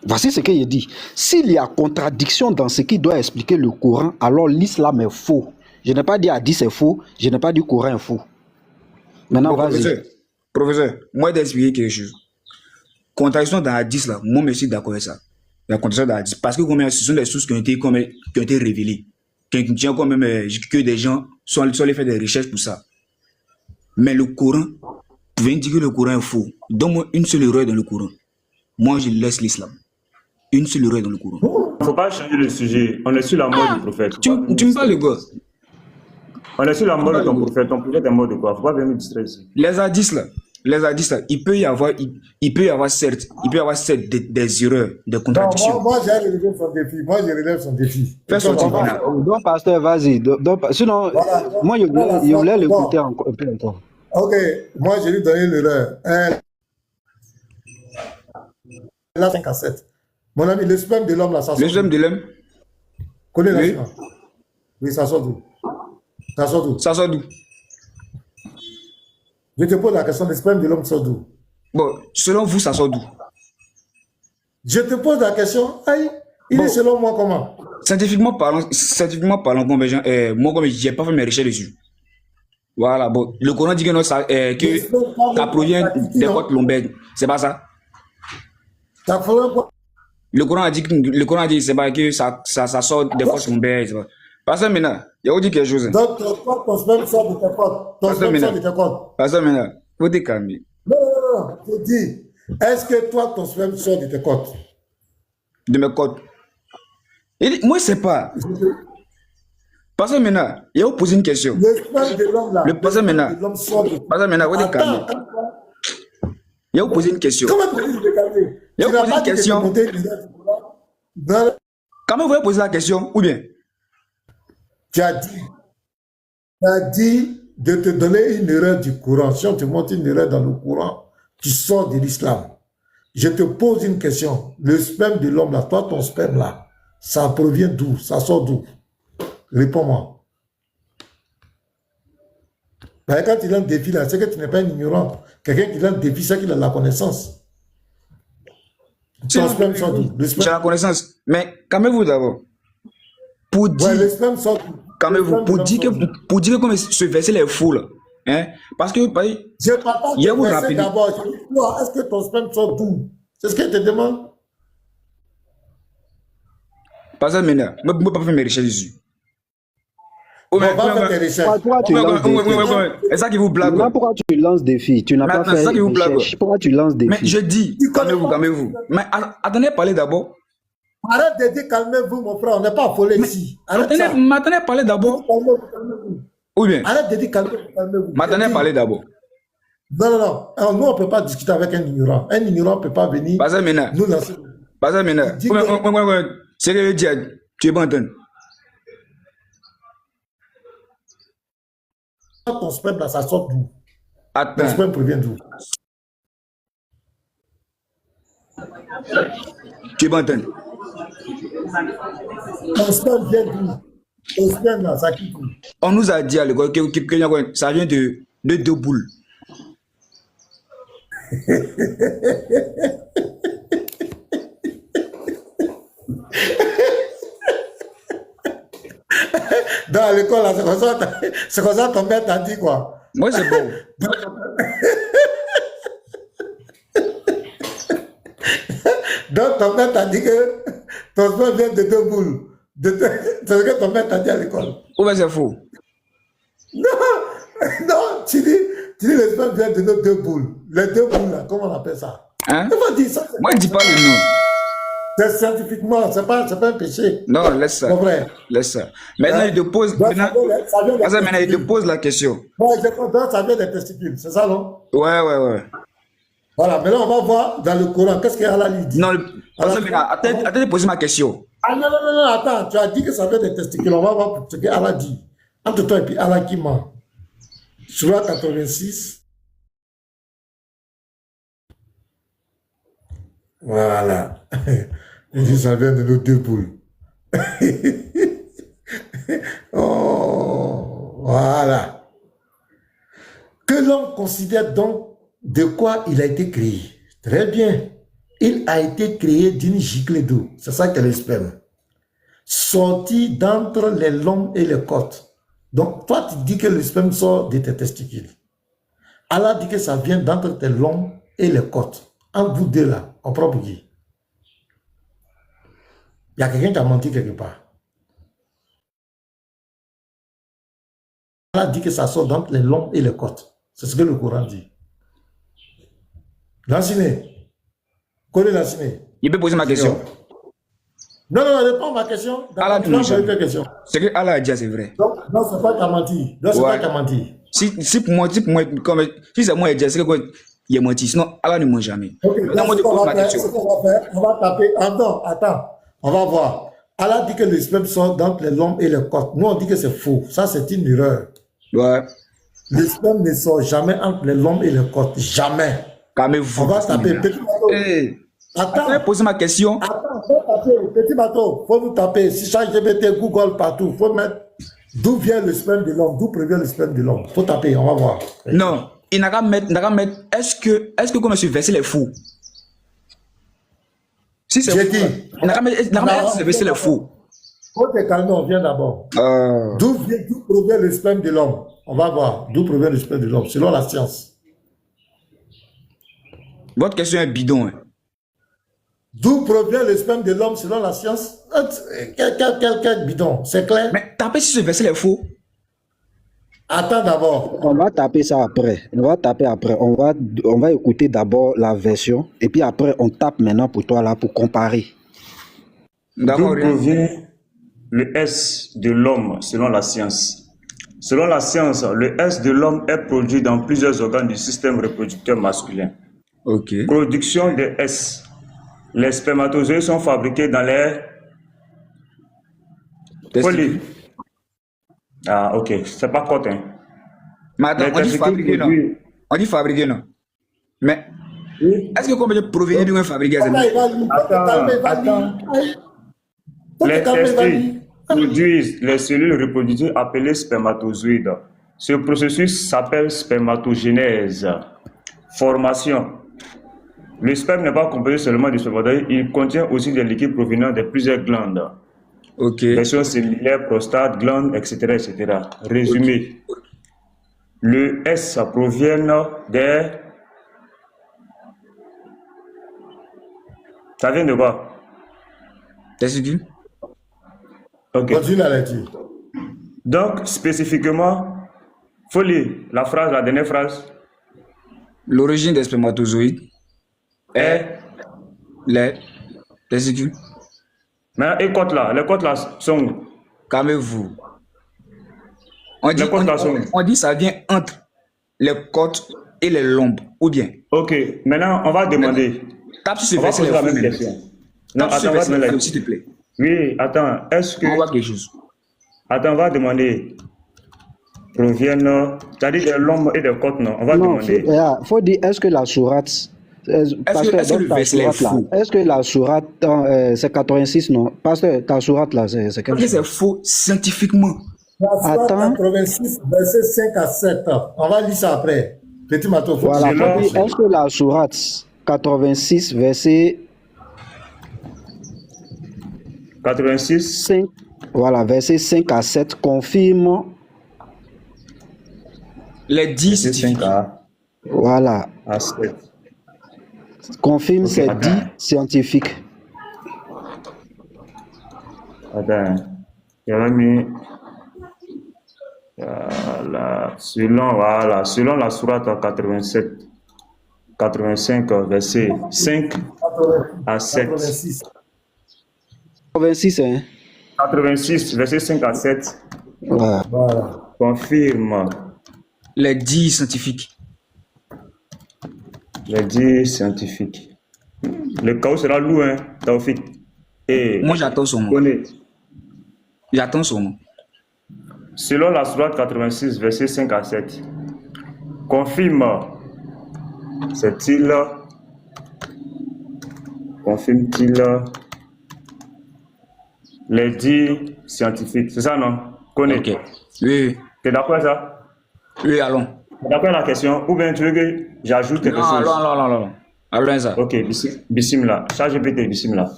voici ce que j'ai dit. S'il y a contradiction dans ce qui doit expliquer le Coran, alors l'islam est faux. Je n'ai pas dit hadith est faux, je n'ai pas dit Coran est faux. Maintenant, Bon, vas-y. professeur, moi d'expliquer quelque chose. Contradiction dans hadith là, moi je suis d'accord avec ça. La contradiction dans hadith. Parce que ce sont des sources qui ont été révélées. Qui tient quand même que des gens sont allés faire des recherches pour ça. Mais le Coran, tu viens de dire que le Coran est faux. Donne-moi une seule erreur dans le Coran. Moi, je laisse l'islam. Une seule erreur dans le Coran. Il ne faut pas changer le sujet. On est sur la mort du prophète. Tu me parles de quoi? On est sur la mort de ton prophète. Ton prophète est mort de quoi? Il ne faut pas venir me distraire ici. Les hadiths là, il peut y avoir certes des erreurs, des Non, contradictions. moi j'ai relevé son défi. Moi, je relève son défi. Fais son Donc, défi. Donc, pasteur, vas-y. Sinon, Voilà. moi, je Voilà, voulais bon. l'écouter encore un peu encore. Ok, moi j'ai lui donné l'erreur. Là, 5 à 7. Mon ami, le sperme de l'homme, là, ça sort. Le sperme de l'homme, Connais la oui. sperme. Oui, ça sort d'où? Ça sort d'où? Ça sort d'où? Je te pose la question, le sperme de l'homme sort d'où? Bon, selon vous, ça sort d'où? Je te pose la question, aïe, il est selon moi comment? Scientifiquement parlant, moi, comme j'ai pas fait mes recherches dessus. Voilà, bon, le Coran dit que, non, ça provient des côtes lombaires. C'est pas ça? Ça ferait quoi? Le Coran a dit c'est pas que ça sort des côtes lombaires. C'est pas. Pasteur maintenant, il vous dit quelque chose. Donc, ton sperme sort de tes côtes. Ton sperme sort de tes côtes. Pasteur maintenant, vous te calmer. Non, je dis, est-ce que toi, ton sperme sort de tes côtes? De mes côtes. Il dit, moi, je sais pas. Pasteur maintenant, il vous poser une question. Le sperme de l'homme là. Le pasteur maintenant. de l'homme sort de... Pasteur maintenant, vous te calmer. Il vous poser une question. Comment tu peux te calmer? Il Tu faut n'as poser pas une dit que question. tu comptais une idée du Coran. Non, Comment vous voulez poser la question? Ou bien? tu as dit de te donner une erreur du Coran. Si on te montre une erreur dans le Coran, tu sors de l'islam. Je te pose une question. Le sperme de l'homme là, toi, ton sperme là, ça provient d'où? Ça sort d'où? Réponds-moi. Ben, quand il a un défi là, c'est que tu n'es pas un ignorant. Quelqu'un qui a un défi, c'est qu'il a la connaissance. Ton sperme sort d'où? Le J'ai sperme... la connaissance. Mais calmez-vous d'abord. Pour Ouais, dire, le sperme sort d'où? calmez-vous, pour dire que comme ce verset est fou là. Hein? Parce que, Je ne parle pas Il y a de vous verset rappeler. d'abord. Je dis, toi, est-ce que ton sperme sort d'où? C'est ce que je te demande. pasteur maintenant, moi, je ne peux pas faire mes recherches dessus. On va faire tes recherches. Pourquoi tu lances des filles? C'est ça qui vous blague. Maintenant, pourquoi tu lances des filles? Tu n'as pas Maintenant, c'est fait ça qui vous blague. recherche. Pourquoi tu lances des Mais filles? je dis, calmez-vous. Mais attendez à parler d'abord. Arrête de dire calmez-vous, mon frère. On n'est pas affolé ici. Arrête ça. M'attendez à parler d'abord. Calmez-vous. Ou bien, Arrête de dire calmez-vous. m'attendez à parler d'abord. Non. Alors, nous, on ne peut pas discuter avec un ignorant. Un ignorant ne peut pas venir Pasteur maintenant, nous lancer. pasteur maintenant. Dis que- C'est que je dis, tu es bon entendre. Ton sperme, là, ça sort d'où? Ton Attends, sperme provient d'où? tu es bon entendre. Ton sperme vient d'où? Ton sperme, là, ça quitte d'où? On nous a dit à l'école que ça vient de deux boules. Dans l'école, là, c'est comme ça ton père t'a dit quoi? Moi, c'est bon. Donc, ton père t'a dit que ton sperme vient de deux boules. C'est ce que ton père t'a dit à l'école. Ou bien c'est faux. Non, tu dis le sperme vient de nos deux boules. Les deux boules, là, comment on appelle ça? Hein? Il faut dire ça. Moi, je dis pas le nom. C'est scientifiquement, c'est pas un péché. Non, laisse ça. C'est vrai. Laisse ça. Maintenant, il te pose, Donc, maintenant, il te pose la question. Ouais, je comprends, ça vient des testicules, c'est ça, non? Ouais. Voilà, maintenant on va voir dans le Coran, qu'est-ce qu'Allah lui dit? Non, attends de poser ma question. Ah non, attends, tu as dit que ça vient des testicules, on va voir ce qu'Allah dit. Entre toi et puis Allah qui ment. Surah 86. Voilà. Il dit ça vient de nos deux poules. Oh, voilà. Que l'homme considère donc de quoi il a été créé. Très bien. Il a été créé d'une giclée d'eau. C'est ça qu'est le sperme. Sorti d'entre les lombes et les côtes. Donc, toi, tu dis que le sperme sort de tes testicules. Allah dit que ça vient d'entre tes lombes et les côtes. Entre vous deux là, on prend pour qui? Il y a quelqu'un qui a menti quelque part. Allah dit que ça sort d'entre les lombes et les côtes. C'est ce que le Coran dit. Lanciné. Connais Lanciné. Il peut poser ma question. Non, réponds à ma question. Allah Tu m'as question. Ce que Allah a dit, c'est vrai. Non, c'est pas qu'il a menti. Non, c'est pas qu'il a menti. Si pour moi, comme, si c'est moi, c'est qu'il a menti. Sinon, Allah ne ment jamais. Ok, Maintenant, moi, je pose ma question. ce qu'on va faire, on va taper. Attends. On va voir. Allah dit que le sperme sort d'entre les lombes et les côtes. Nous, on dit que c'est faux. Ça, c'est une erreur. Ouais. Le sperme ne sort jamais entre les lombes et les côtes. Jamais. Calmez-vous. On va taper. Petit bateau. Hey. Attends. Poser ma question. Attends, faut taper. Petit bateau. Faut nous taper. Si ChatGPT, Google, partout, faut mettre d'où vient le sperme de l'homme, d'où provient le sperme de l'homme. Faut taper, on va voir. Non. Il n'a qu'à mettre, est-ce que comme ce verset est fou? Si c'est fou, il n'a qu'à mettre, ce verset est fou. Faut te calmer, on vient d'abord. D'où provient le sperme de l'homme? On va voir d'où provient le sperme de l'homme, selon la science. Votre question est bidon. Hein. D'où provient le sperme de l'homme selon la science? Quel bidon, c'est clair? Mais tapez si ce verset est faux. Attends d'abord. On va taper ça après. On va taper après. On va écouter d'abord la version. Et puis après, on tape maintenant pour toi là pour comparer. D'où provient le S de l'homme selon la science? Selon la science, le S de l'homme est produit dans plusieurs organes du système reproducteur masculin. Ok. Production de S. Les spermatozoïdes sont fabriqués dans les folies. Ah, ok. C'est pas cote, hein. Mais attends, on dit fabriquer, non? On dit fabriquer, non? Mais, est-ce que comme je provenir d'une fabriquer? Attends. Les testicules produisent les cellules reproductives appelées spermatozoïdes. Ce processus s'appelle spermatogénèse. Formation. Le sperme n'est pas composé seulement de spermatozoïdes, il contient aussi des liquides provenant de plusieurs glandes. Ok. Version similaire, prostate, glande, etc. Résumé. Okay. Le S provient des... Ça vient de quoi? Testicules. Ok. Continue la lecture. Donc, spécifiquement, faut lire la dernière phrase. L'origine des spermatozoïdes est les testicules. Mais les côtes là sont où? Calmez-vous. On dit ça vient entre les côtes et les lombes, ou bien? Ok, maintenant on va demander. Tape sur ce verset la même question. Non, attends, s'il te plaît. Oui, attends, est-ce que... On voit quelque chose. Attends, on va demander. Proviennent, c'est-à-dire des lombes et des côtes, non? On va demander. Il faut dire, est-ce que la sourate... Est-ce que le verset est faux? Est-ce que la sourate, c'est 86, non? Parce que ta sourate là, c'est quelque chose. C'est faux scientifiquement. La sourate 86, verset 5 à 7. On va lire ça après. Petit matou. Voilà. Est-ce que la sourate 86, verset 86 5, voilà, verset 5 à 7 confirme les 10 scientifiques. Voilà. À 7. Confirme ces 10 scientifiques. Attends, j'avais mis selon la sourate 85 verset 5 à 7. 86. 86, hein. 86, versets 5 à 7. Ouais. Voilà. Confirme Les 10 scientifiques. les dires scientifiques. Le chaos sera lourd, hein, Taoufik. Et Moi, j'attends son nom. connais. J'attends son nom. Selon la sourate 86, versets 5 à 7. Confirme. C'est-il confirme-t-il les dires scientifiques? C'est ça, non? Connais. Ok. Oui, T'es d'accord avec ça? oui, allons. T'es d'accord avec la question? Ou bien tu veux que j'ajoute quelque Non, chose? allons. Allons, ça. Ok, bismillah. ChatGPT, bismillah.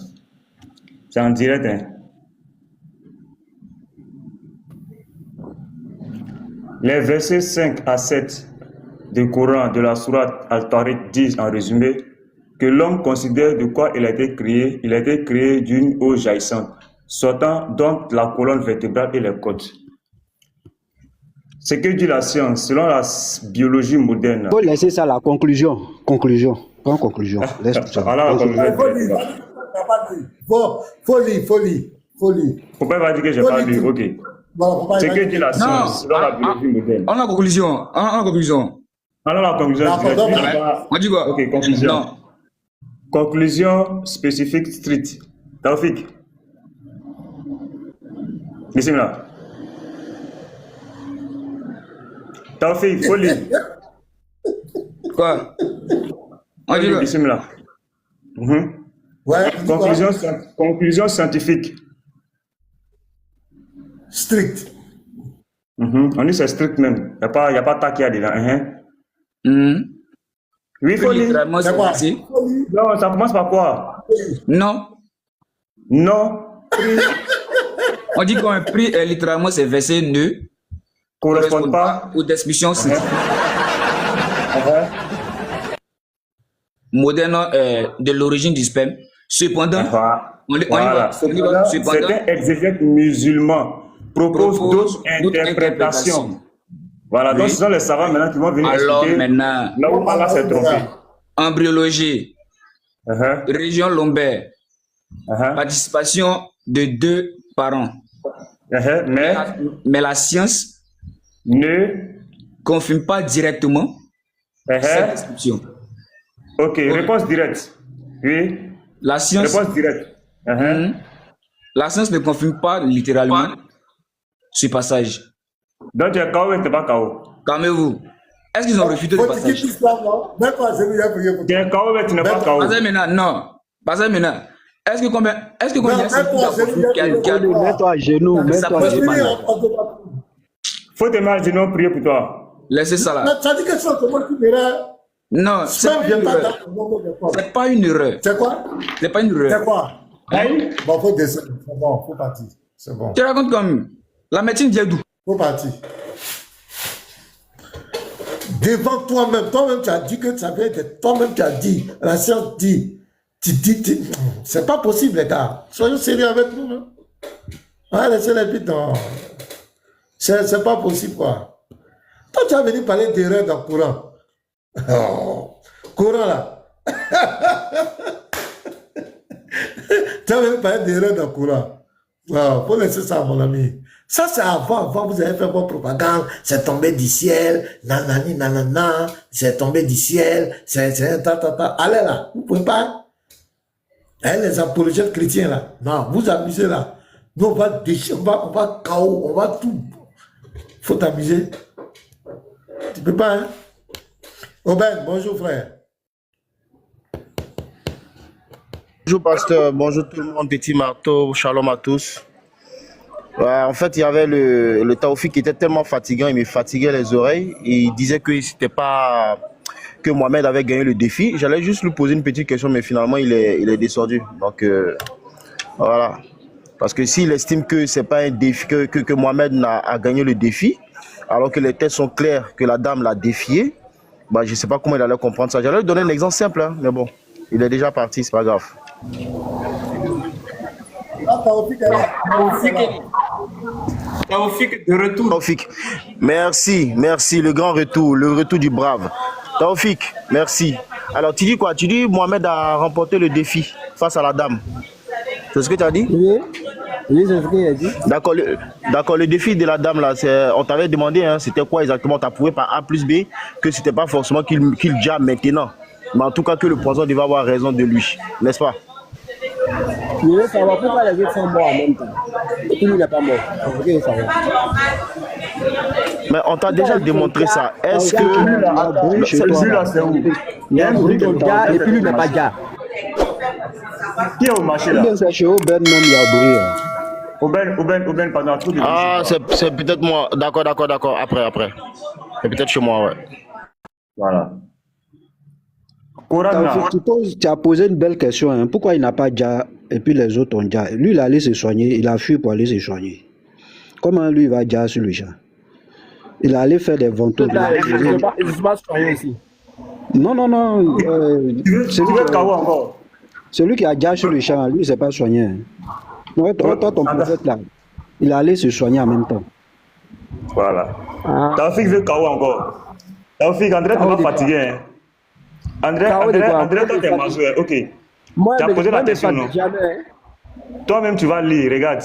C'est en direct, hein. Les versets 5 à 7 du Coran de la sourate Al-Tariq disent en résumé que l'homme considère de quoi il a été créé. Il a été créé d'une eau jaillissante, sortant donc la colonne vertébrale et les côtes. Ce que dit la science, selon la biologie moderne. Faut laisser ça la conclusion. Conclusion. Prends conclusion. Laisse ça. Voilà, comme je Faut lire. Faut lire. Pourquoi il va dire que j'ai pas lu? Ok. Voilà, Ce que dit la Non. science, selon la biologie moderne. On a conclusion. Alors la conclusion, Non, je vais pardon, dire ouais. là-bas. On dit quoi? Ok, conclusion. Non. Conclusion spécifique stricte. Taoufik. Bismillah. Taoufik, faut lire. Quoi? On Faut dit lire, quoi? bismillah. Mhm. Ouais, dis quoi? Conclusion scientifique. Strict. On dit c'est strict même. Il n'y a pas taquia dedans. Hmm. Oui, faut lire. Littéralement, c'est quoi? passé. Non, ça commence par quoi? Non. Non. On dit qu'un prix, littéralement, c'est versé ne Correspond pas. aux descriptions modernes de l'origine du sperme. Cependant, on y Voilà. va. On y va. Cependant, Certains exégètes musulmans proposent d'autres interprétations. Voilà, donc Oui. ce sont les savants maintenant qui vont venir alors expliquer maintenant, là où Allah s'est trompé. embryologie, région lombaire, participation de 2 parents. Mais la science Ne. confirme pas directement cette description. Ok, réponse directe. Oui, La science, réponse directe. la science ne confirme pas littéralement ce passage. Donc tu es KO et tu n'es pas KO. Calmez-vous. Est-ce qu'ils ont refuté le Faut dire passage? l'islam, non? Même pas, c'est lui qui a prié pour Tu es KO et tu n'es pas KO. Passage maintenant, non. Passage maintenant. Est-ce que combien Non, même pas, c'est lui qui a prié pour toi. Mets-toi à genoux. Ça Mets-toi peut à se genoux. passer. Faut te mettre à genoux prier pour toi. Laissez ça là. Ça dit que c'est comment tu verras. Non, c'est Ça pas vient une pas erreur. dans le monde de quoi. C'est pas une erreur. C'est quoi? C'est pas une C'est erreur. quoi? Bon, faut descendre. C'est bon, faut partir. C'est bon. Tu racontes comme la médecine vient d'où? Faut partir. Devant toi-même, tu as dit que ça vient de toi-même, tu as dit, la science dit, c'est pas possible, les gars. Soyons sérieux avec nous. Hein. Ouais, laissez les bits dans. C'est pas possible, quoi. Toi, tu as venu parler d'erreur dans le courant. Oh, courant, là. Tu as venu parler d'erreur dans le courant. Wow, faut laisser ça, mon ami. Ça, c'est avant, vous avez fait votre propagande, c'est tombé du ciel, nanani, nanana, c'est tombé du ciel, c'est ta. Allez là, vous pouvez pas. Hein, les apologètes chrétiens là, non, vous amusez là. Nous, on va déchirer, on va KO, on va tout. Faut t'amuser. Tu peux pas, hein? Aubin, bonjour frère. Bonjour pasteur, bonjour tout le monde, petit marteau, shalom à tous. En fait, il y avait le Taoufik qui était tellement fatigant, il me fatiguait les oreilles et il disait que c'était pas que Mohamed avait gagné le défi. J'allais juste lui poser une petite question, mais finalement il est descendu. Donc voilà, parce que s'il estime que c'est pas un défi, que Mohamed a gagné le défi, alors que les tests sont clairs que la dame l'a défié, bah je sais pas comment il allait comprendre ça. J'allais lui donner un exemple simple, hein, mais bon, il est déjà parti, c'est pas grave. Taoufik de retour. Taoufik, merci, le grand retour, le retour du brave. Taoufik, merci. Alors tu dis quoi? Tu dis Mohamed a remporté le défi face à la dame. C'est ce que tu as dit? Oui, oui, c'est ce qu'il a dit. D'accord, le défi de la dame là, on t'avait demandé, hein, c'était quoi exactement? Tu as prouvé par A plus B que c'était pas forcément qu'il jamme maintenant. Mais en tout cas que le poison devait avoir raison de lui, n'est-ce pas? Je veux savoir pourquoi les autres sont morts en même temps. Et puis lui, il n'est pas mort. C'est ce que je veux savoir. Mais on t'a déjà démontré ça. Est-ce que... Celui-là, c'est où? Il y a un bruit de gars et puis lui n'est pas gars. Qui est au marché là? C'est chez Aubaine même, il y a bruit. Aubaine, pendant tout le Ah, c'est peut-être moi. D'accord. Après. C'est peut-être chez moi, ouais. Voilà. Corona. Tu as posé une belle question. Hein. Pourquoi il n'a pas déjà et puis les autres ont déjà? Lui, il est allé se soigner. Il a fui pour aller se soigner. Comment lui, il va déjà sur le champ? Il est allé faire des ventouses. Il ne se passe soigner ici. Non. Tu veux KO encore? Celui qui a déjà sur le champ, lui, il ne s'est pas soigné. Hein. Ouais, toi, ton prophète là, il est allé se soigner en même temps. Voilà. Taoufik veut KO encore. Taoufik, André, tu vas fatiguer. Hein. André, toi, t'es majeur. Ok. Tu as posé la question, non? Toi-même, tu vas lire. Regarde.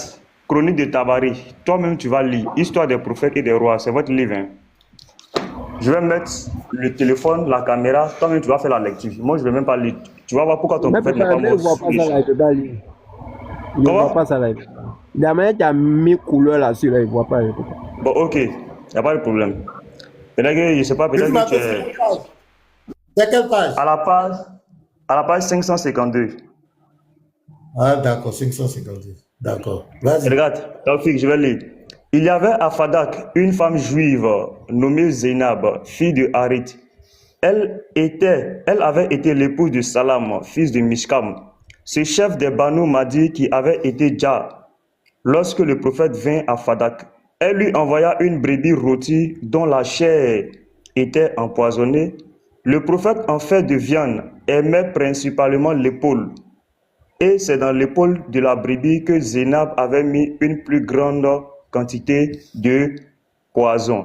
Chronique de Tabari. Toi-même, tu vas lire. Histoire des prophètes et des rois. C'est votre livre. Hein. Je vais mettre le téléphone, la caméra. Toi-même, tu vas faire la lecture. Moi, je ne vais même pas lire. Tu vas voir pourquoi ton prophète n'est pas mort. Il ne voit pas ça là, il ne peut pas lire. Il ne voit pas ça là. La manière qu'il a mis couleur là-dessus, là, il ne voit pas. Bon, ok. Il n'y a pas de problème. Peut-être que, je ne sais pas, peut-être que tu es... C'est quelle page? À la page 552. Ah, d'accord, 552. D'accord. Vas-y. Regarde, Taoufik, je vais lire. Il y avait à Fadak une femme juive nommée Zénab, fille de Harith. Elle avait été l'épouse de Salam, fils de Mishkam, ce chef des Banu Madi qui avait été Dja. Lorsque le prophète vint à Fadak, elle lui envoya une brebis rôtie dont la chair était empoisonnée. Le prophète, en fait de viande, aimait principalement l'épaule. Et c'est dans l'épaule de la brebis que Zénab avait mis une plus grande quantité de poison.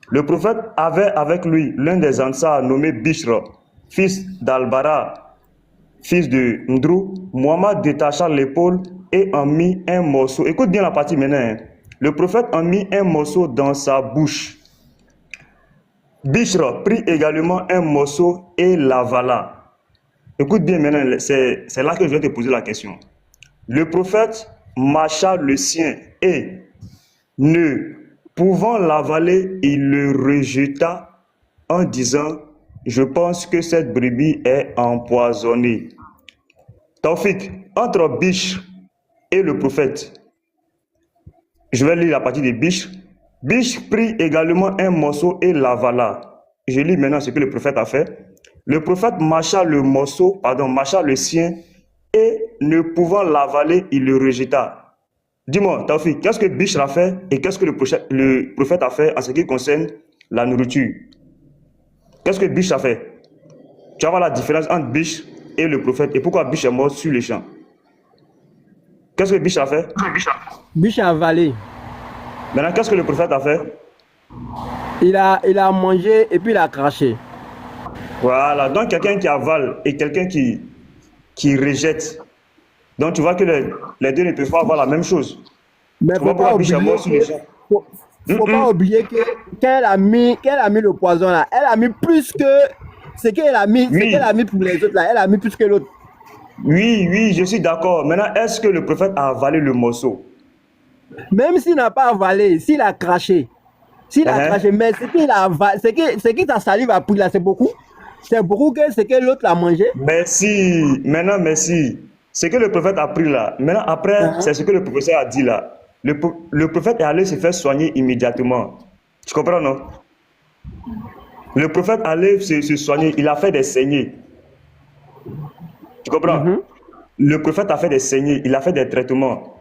Le prophète avait avec lui l'un des Ansar nommé Bishr, fils d'Al-Bara, fils de Ndrou. Muhammad détacha l'épaule et en mit un morceau. Écoute bien la partie maintenant. Hein. Le prophète en mit un morceau dans sa bouche. Bishr prit également un morceau et l'avala. Écoute bien maintenant, c'est là que je vais te poser la question. Le prophète mâcha le sien et, ne pouvant l'avaler, il le rejeta en disant « Je pense que cette brebis est empoisonnée. » Taoufik, entre Bishr et le prophète, je vais lire la partie de Bishr. Bishr prit également un morceau et l'avala. Je lis maintenant ce que le prophète a fait. Le prophète mâcha le sien et ne pouvant l'avaler, il le rejeta. Dis-moi, Taoufik, qu'est-ce que Bishr a fait et qu'est-ce que le prophète a fait en ce qui concerne la nourriture? Qu'est-ce que Bishr a fait? Tu vas voir la différence entre Bishr et le prophète et pourquoi Bishr est mort sur les champs. Qu'est-ce que Bishr a fait? Bishr a avalé. Maintenant, qu'est-ce que le prophète a fait? Il a mangé et puis il a craché. Voilà, donc quelqu'un qui avale et quelqu'un qui rejette. Donc tu vois que les deux ne peuvent pas avoir la même chose. Mais il ne faut pas oublier que quand elle a mis le poison là, elle a mis plus que ce qu'elle a mis, pour les autres là, elle a mis plus que l'autre. Oui, je suis d'accord. Maintenant, est-ce que le prophète a avalé le morceau? Même s'il n'a pas avalé, s'il a craché, mais ce que sa salive a pris là, c'est beaucoup. C'est beaucoup que ce que l'autre a mangé. Merci. Ce que le prophète a pris là. Maintenant, après, c'est ce que le professeur a dit là. Le prophète est allé se faire soigner immédiatement. Tu comprends, non? Le prophète allait se soigner. Il a fait des saignées. Tu comprends? Le prophète a fait des saignées. Il a fait des traitements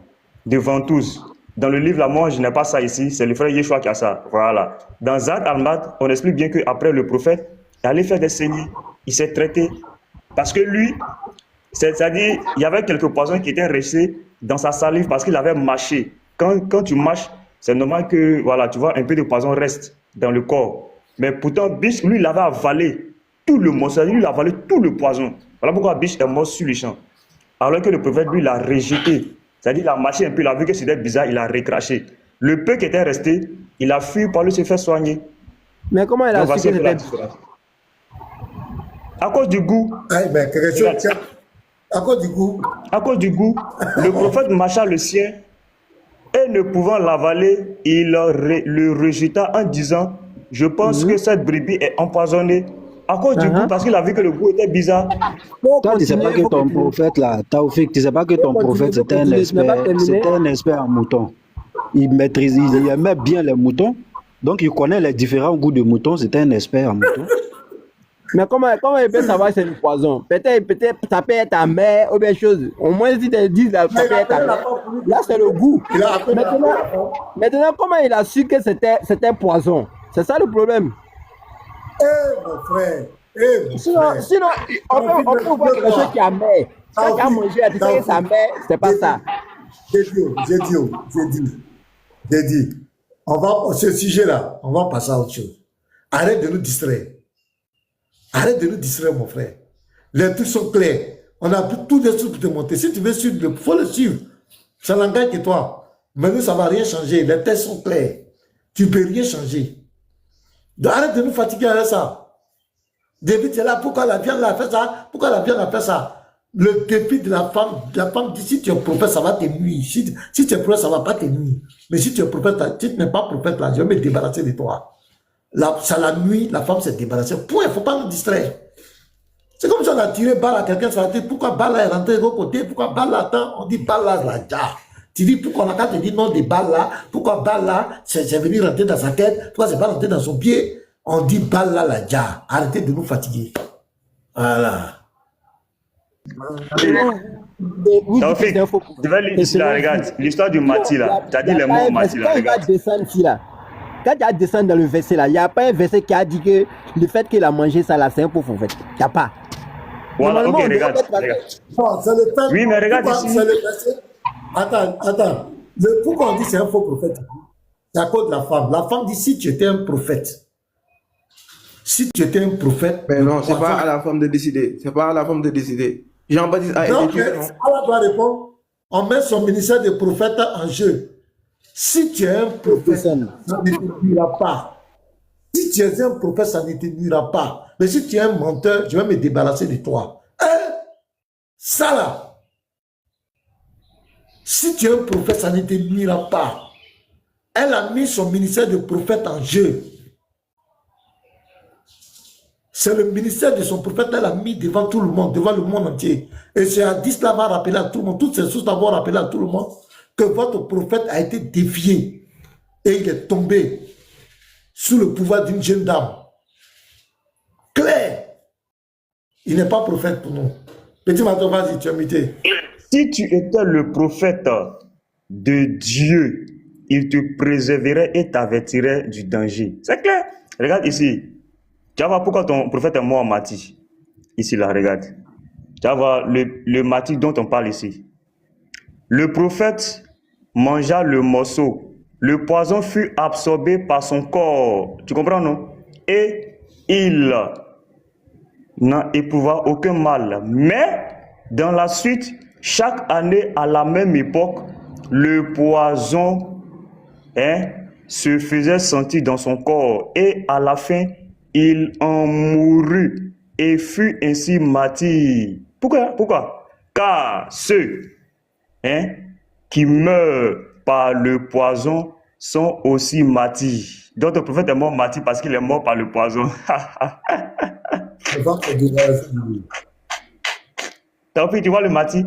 de ventouses. Dans le livre là, moi, je n'ai pas ça ici. C'est le frère Yeshua qui a ça. Voilà. Dans Zad al-Mad, on explique bien qu'après le prophète, il allait faire des saignées, il s'est traité. Parce que lui, c'est-à-dire, il y avait quelques poisons qui étaient restés dans sa salive parce qu'il avait mâché. Quand tu mâches, c'est normal que, voilà, tu vois, un peu de poison reste dans le corps. Mais pourtant, Bishr, lui, il avait avalé tout le morceau, lui, il a avalé tout le poison. Voilà pourquoi Bishr est mort sur le champ. alors que le prophète, lui, l'a rejeté. C'est-à-dire, il a marché un peu, il a vu que c'était bizarre, il a recraché. Le peu qui était resté, il a fui pour aller se faire soigner. Mais comment il a su que c'était différence. À cause du goût. Mais quelque chose, à cause du goût. À cause du goût, le prophète marcha le sien et ne pouvant l'avaler, il le rejeta en disant, je pense que cette brebis est empoisonnée à cause du goût, parce qu'il a vu que le goût était bizarre. Toi, tu ne sais pas que ton prophète, là, Taoufik, tu ne sais pas que ton prophète, c'était un expert en moutons. Il maîtrise, il aimait bien les moutons, donc il connaît les différents goûts de moutons, c'était un expert en moutons. Mais comment il peut savoir que c'est du poison? Peut-être ça peut être amer ou bien chose. Au moins, si tu dis ça peut être amer. Là, c'est le goût. Maintenant, comment il a su que c'était poison? C'est ça le problème. Mon frère. Sinon, on peut voir quelque chose qui est amer. Quand tu as mangé, tu sais que c'est amer, c'est pas ça. J'ai dit. Ce sujet-là, on va passer à autre chose. Arrête de nous distraire. Arrête de nous distraire, mon frère. Les trucs sont clairs. On a tous les trucs pour te monter. Si tu veux suivre, il faut le suivre. Ça n'engage que toi. Mais nous, ça ne va rien changer. Les textes sont clairs. Tu ne peux rien changer. Donc arrête de nous fatiguer avec ça. David est là, pourquoi la viande a fait ça? Pourquoi la viande a fait ça? Le défi de la femme dit, si tu es prophète, ça va te nuire. Si tu es prophète, ça ne va pas te nuire. Mais si tu es prophète, si tu n'es pas prophète, là, je vais me débarrasser de toi. Ça la nuit, la femme s'est débarrassée. Point, il ne faut pas nous distraire. C'est comme si on a tiré balle à quelqu'un sur la tête. Pourquoi balle là est rentrée de l'autre côté? Pourquoi balle là attend? On dit balle là, la ja. Tu dis pourquoi on a quand te dit non des balles là? Pourquoi balle là, c'est venu rentrer dans sa tête? Pourquoi c'est pas rentré dans son pied? On dit balle là, la ja. Arrêtez de nous fatiguer. Voilà. Taoufik, tu vas lire ici là, regarde. L'histoire du Mati là. Tu as dit les mots au Mati là, regarde. Quand tu as descendu dans le verset là, il n'y a pas un verset qui a dit que le fait qu'il a mangé ça là, c'est un pauvre fait. Il n'y a pas. Voilà, ok, regarde. Non, c'est le fait. Oui, mais regarde ici. C'est le verset. Attends. Pourquoi on dit c'est un faux prophète? C'est à cause de la femme. La femme dit si tu étais un prophète. Si tu étais un prophète. Mais non, c'est pas à la femme de décider. C'est pas à la femme de décider. Jean-Baptiste a été tué. Allah doit répondre. On met son ministère de prophète en jeu. Si tu es un prophète, ça ne te nuira pas. Si tu es un prophète, ça ne te nuira pas. Mais si tu es un menteur, je vais me débarrasser de toi. Ça là. Si tu es un prophète, ça ne te nuira pas. Elle a mis son ministère de prophète en jeu. C'est le ministère de son prophète, elle a mis devant tout le monde, devant le monde entier. Et c'est hadith là va rappeler à tout le monde, toutes ces sources là vont rappeler à tout le monde que votre prophète a été défié et il est tombé sous le pouvoir d'une jeune dame. Claire. Il n'est pas prophète pour nous. Petit Mato, vas-y, tu as imité. Si tu étais le prophète de Dieu, il te préserverait et t'avertirait du danger. C'est clair. Regarde ici. Tu vas voir pourquoi ton prophète est mort en Mati. Ici, là, regarde. Tu vas voir le Mati dont on parle ici. Le prophète mangea le morceau. Le poison fut absorbé par son corps. Tu comprends, non? Et il n'en éprouva aucun mal. Mais, dans la suite, chaque année, à la même époque, le poison se faisait sentir dans son corps. Et à la fin, il en mourut et fut ainsi martyr. Pourquoi? Car ceux qui meurent par le poison sont aussi martyrs. Donc le prophète est mort martyr parce qu'il est mort par le poison. Tu vois le martyr?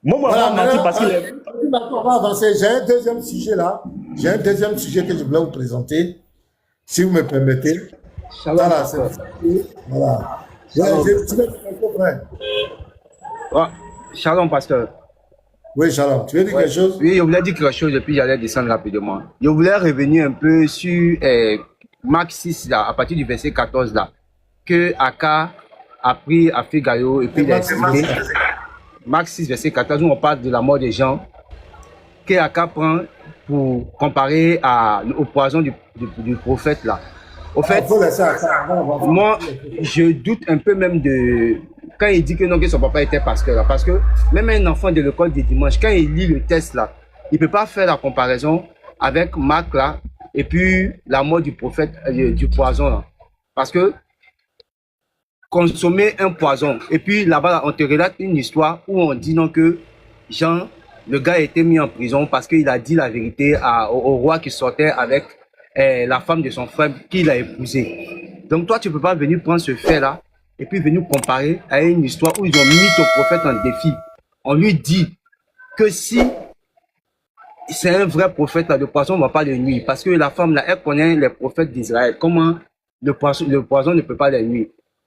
Moi, voilà, martyr parce qu'il est... On va avancer. J'ai un deuxième sujet là. J'ai un deuxième sujet que je voulais vous présenter. Si vous me permettez. Voilà, c'est voilà. Shalom, pasteur. Oui, Shalom. Tu veux dire quelque chose? Oui, je voulais dire quelque chose et puis j'allais descendre rapidement. Je voulais revenir un peu sur Marc 6, là, à partir du verset 14, là, que Aka a pris à Figayo et puis il a expliqué. Marc 6, verset 14, où on parle de la mort des gens, que Aka prend pour comparer au poison du prophète, là. Au fait, faut laisser à ça. moi, je doute un peu même de... Quand il dit que non, que son papa était pasteur, là, parce que même un enfant de l'école du dimanche, quand il lit le texte, là, il ne peut pas faire la comparaison avec Marc, là, et puis la mort du prophète, du poison, là. Parce que consommer un poison, et puis là-bas, là, on te relate une histoire où on dit non que Jean, le gars a été mis en prison parce qu'il a dit la vérité au roi qui sortait avec la femme de son frère qu'il a épousée. Donc toi, tu ne peux pas venir prendre ce fait-là et puis venir comparer à une histoire où ils ont mis ton prophète en défi. On lui dit que si c'est un vrai prophète, là, le poison ne va pas le nuire. Parce que la femme, là, elle connaît les prophètes d'Israël. Comment le poison ne peut pas les nuire.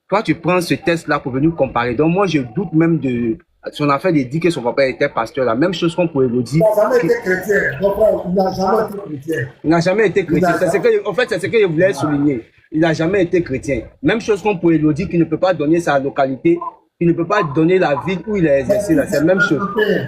Toi, tu prends ce test-là pour venir comparer. Donc moi, je doute même de son affaire de dire que son papa était pasteur. La même chose qu'on pourrait le dire. Il n'a jamais été chrétien. Mon frère, il n'a jamais été chrétien. Il n'a jamais été chrétien. En fait, c'est ce que je voulais souligner. Il n'a jamais été chrétien. Même chose qu'on pourrait le dire qu'il ne peut pas donner sa localité, qu'il ne peut pas donner la ville où il a exercé. C'est la même chose.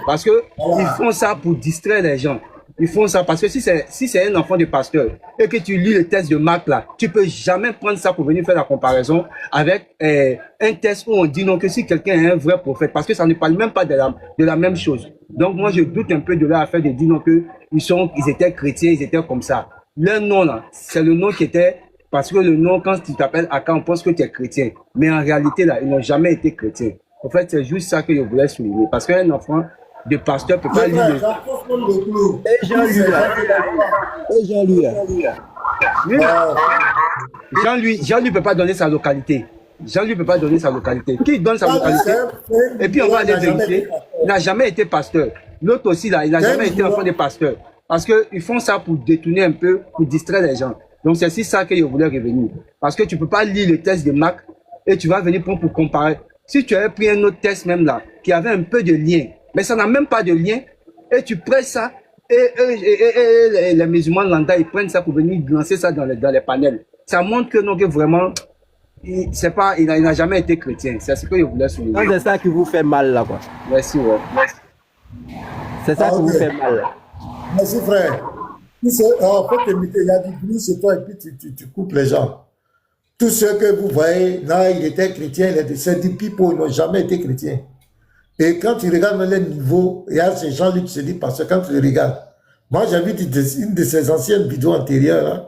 Parce que ils font ça pour distraire les gens. Ils font ça parce que si c'est un enfant de pasteur et que tu lis le test de Marc là, tu peux jamais prendre ça pour venir faire la comparaison avec un test où on dit non que si quelqu'un est un vrai prophète, parce que ça ne parle même pas de la même chose. Donc moi je doute un peu de leur affaire de dire non que ils étaient chrétiens, ils étaient comme ça. Leur nom là, c'est le nom qui était, parce que le nom quand tu t'appelles Aka, on pense que tu es chrétien, mais en réalité là, ils n'ont jamais été chrétiens. En fait, c'est juste ça que je voulais souligner, parce qu'un enfant de pasteur peut pas lire Et Jean-Louis Jean-Louis peut pas donner sa localité. Jean-Louis peut pas donner sa localité. Qui donne sa localité? Et puis on va aller vérifier. Il n'a jamais été pasteur. L'autre aussi là, il n'a jamais été enfant de pasteur. Parce qu'ils font ça pour détourner un peu, pour distraire les gens. Donc c'est ça que je voulais revenir. Parce que tu peux pas lire le test de Marc et tu vas venir pour comparer. Si tu avais pris un autre test même là, qui avait un peu de lien, mais ça n'a même pas de lien, et tu prends ça, et les musulmans lambda, ils prennent ça pour venir lancer ça dans les panels. Ça montre que non, que vraiment, il n'a jamais été chrétien. C'est ce que je voulais souligner. C'est ça qui vous fait mal là, quoi. Merci, ouais. C'est ça qui vous fait mal. Merci, frère. En fait, il y a du bruit chez toi et puis tu coupes les gens. Tous ceux que vous voyez, là, il était chrétien, c'est des people, ils n'ont jamais été chrétiens. Et quand tu regardes le niveau, il y a ces gens-là qui se disent, parce que quand tu les regardes, moi j'ai vu une de ses anciennes vidéos antérieures, hein,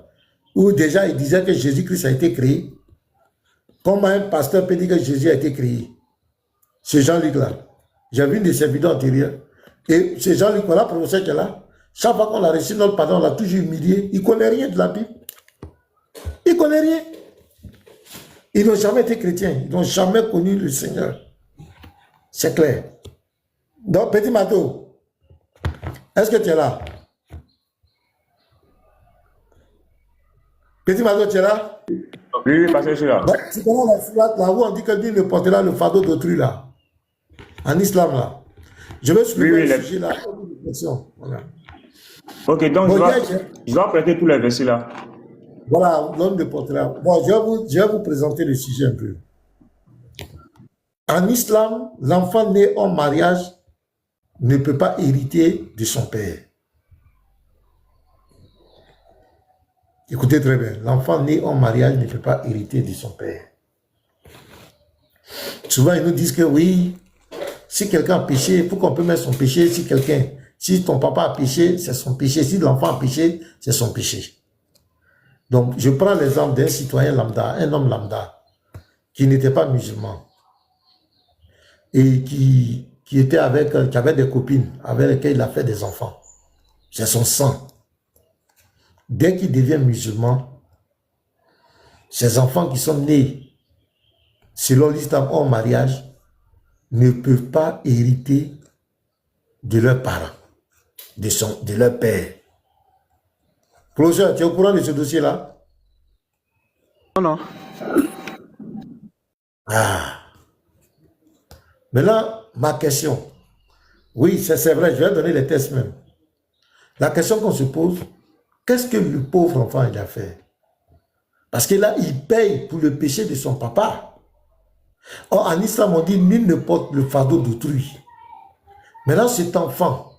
où déjà il disait que Jésus-Christ a été créé. Comment un pasteur peut dire que Jésus a été créé? Ce Jean-Luc là. J'ai vu une de ses vidéos antérieures. Et ce Jean-Luc, voilà, professeur qui est là. Chaque fois qu'on a reçu notre pardon, on l'a toujours humilié. Il ne connaît rien de la Bible. Il ne connaît rien. Ils n'ont jamais été chrétiens. Ils n'ont jamais connu le Seigneur. C'est clair. Donc, Petit Mato, est-ce que tu es là? Petit Mato, tu es là? Oui, parce que je suis là. Tu connais la sourate là où on dit que Dieu ne portera le fardeau d'autrui là. En islam là. Je vais soulever le sujet là. Voilà. Ok, donc je dois prêter tous les versets là. Voilà, l'homme ne portera. Bon, je vais vous présenter le sujet un peu. En islam, l'enfant né en mariage ne peut pas hériter de son père. Écoutez très bien, l'enfant né en mariage ne peut pas hériter de son père. Souvent, ils nous disent que oui, si quelqu'un a péché, il faut qu'on peut mettre son péché. Si ton papa a péché, c'est son péché. Si l'enfant a péché, c'est son péché. Donc, je prends l'exemple d'un citoyen lambda, un homme lambda, qui n'était pas musulman et qui avait des copines avec lesquelles il a fait des enfants. C'est son sang. Dès qu'il devient musulman, ses enfants qui sont nés selon l'islam en mariage ne peuvent pas hériter de leurs parents, de leur père. Professeur, tu es au courant de ce dossier-là? Non. Ah. Maintenant, ma question. Oui, c'est vrai, je vais donner les tests même. La question qu'on se pose, qu'est-ce que le pauvre enfant il a fait? Parce que là, il paye pour le péché de son papa. Or, en islam, on dit, nul ne porte le fardeau d'autrui. Maintenant, cet enfant,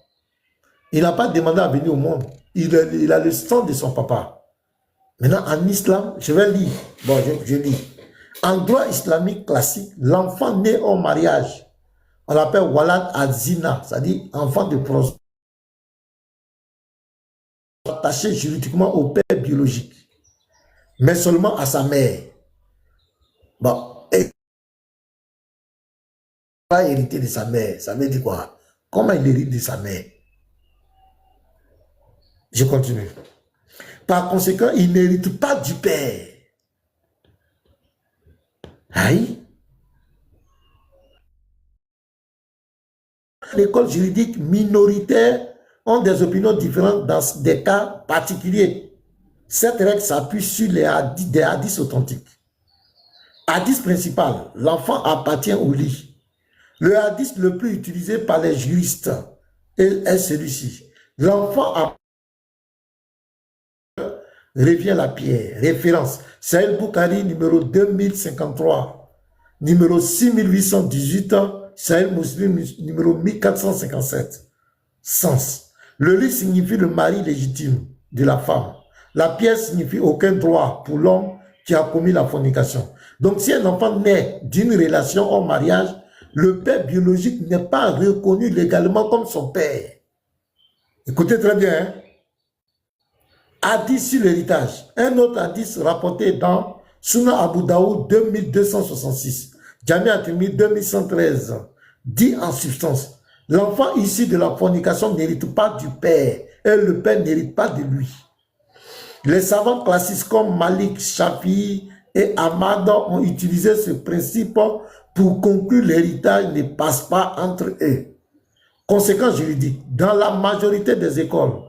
il n'a pas demandé à venir au monde. Il a le sang de son papa. Maintenant, en islam, je vais lire. Bon, je lis. En droit islamique classique, l'enfant né au mariage, on l'appelle walad al-zina, c'est-à-dire enfant de prostitution, attaché juridiquement au père biologique, mais seulement à sa mère. Bon, et pas hérité de sa mère, ça veut dire quoi? Comment il hérite de sa mère? Je continue. Par conséquent, il n'hérite pas du père. Aïe. L'école juridique minoritaire ont des opinions différentes dans des cas particuliers. Cette règle s'appuie sur des hadiths authentiques. Hadith principal, l'enfant appartient au lit. Le hadith le plus utilisé par les juristes est celui-ci. L'enfant revient la pierre. Référence, Sahih Bukhari numéro 2053, numéro 6818, Sahih Muslim numéro 1457. Sens. Le lit signifie le mari légitime de la femme. La pierre signifie aucun droit pour l'homme qui a commis la fornication. Donc si un enfant naît d'une relation en mariage, le père biologique n'est pas reconnu légalement comme son père. Écoutez très bien, hein? Hadith sur l'héritage. Un autre hadith rapporté dans Sunan Abu Daoud 2266, Jami at-Tirmidhi 2113, dit en substance, l'enfant issu de la fornication n'hérite pas du père et le père n'hérite pas de lui. Les savants classiques comme Malik, Shafi'i et Ahmad ont utilisé ce principe pour conclure l'héritage ne passe pas entre eux. Conséquence juridique, dans la majorité des écoles,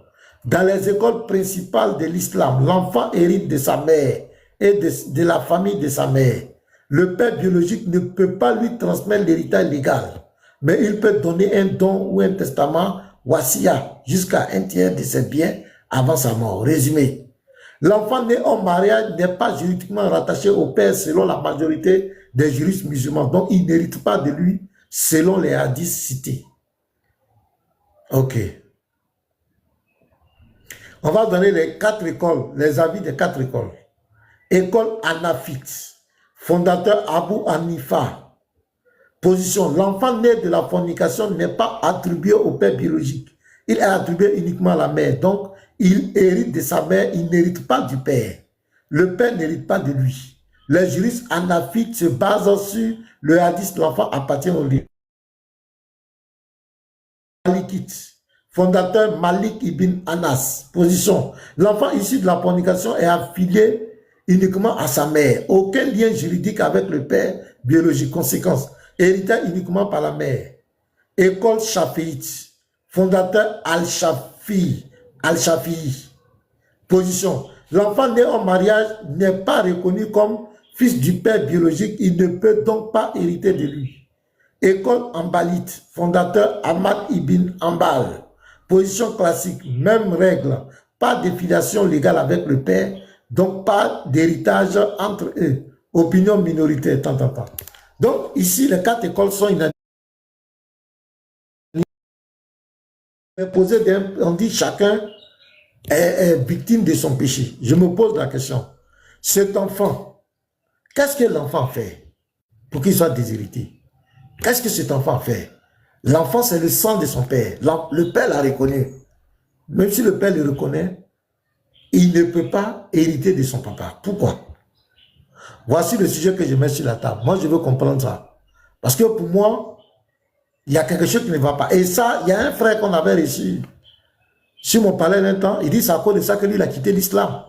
dans les écoles principales de l'islam, l'enfant hérite de sa mère et de la famille de sa mère. Le père biologique ne peut pas lui transmettre l'héritage légal, mais il peut donner un don ou un testament, wasiya, jusqu'à un tiers de ses biens avant sa mort. Résumé, l'enfant né en mariage n'est pas juridiquement rattaché au père selon la majorité des juristes musulmans, donc il n'hérite pas de lui selon les hadiths cités. Ok. On va donner les 4 écoles, les avis des 4 écoles. École Hanafite, fondateur Abu Hanifa. Position, l'enfant né de la fornication n'est pas attribué au père biologique. Il est attribué uniquement à la mère. Donc, il hérite de sa mère, il n'hérite pas du père. Le père n'hérite pas de lui. Les juristes hanafites se basent sur le hadith, l'enfant appartient au lit. Malikite, fondateur Malik ibn Anas. Position, l'enfant issu de la fornication est affilié uniquement à sa mère. Aucun lien juridique avec le père biologique. Conséquence, hérité uniquement par la mère. École Shafi'ite, fondateur Al-Shafi'i. Position, l'enfant né en mariage n'est pas reconnu comme fils du père biologique. Il ne peut donc pas hériter de lui. École Hanbalite, fondateur Ahmad ibn Hanbal. Position classique, même règle, pas de filiation légale avec le père, donc pas d'héritage entre eux. Opinion minoritaire, tant. Donc ici, les 4 écoles sont inadmissibles. On dit chacun est victime de son péché. Je me pose la question. Cet enfant, qu'est-ce que l'enfant fait pour qu'il soit déshérité? Qu'est-ce que cet enfant fait? L'enfant, c'est le sang de son père. Le père l'a reconnu. Même si le père le reconnaît, il ne peut pas hériter de son papa. Pourquoi? Voici le sujet que je mets sur la table. Moi, je veux comprendre ça. Parce que pour moi, il y a quelque chose qui ne va pas. Et ça, il y a un frère qu'on avait reçu sur mon palais un temps. Il dit c'est à cause de ça que lui, il a quitté l'islam.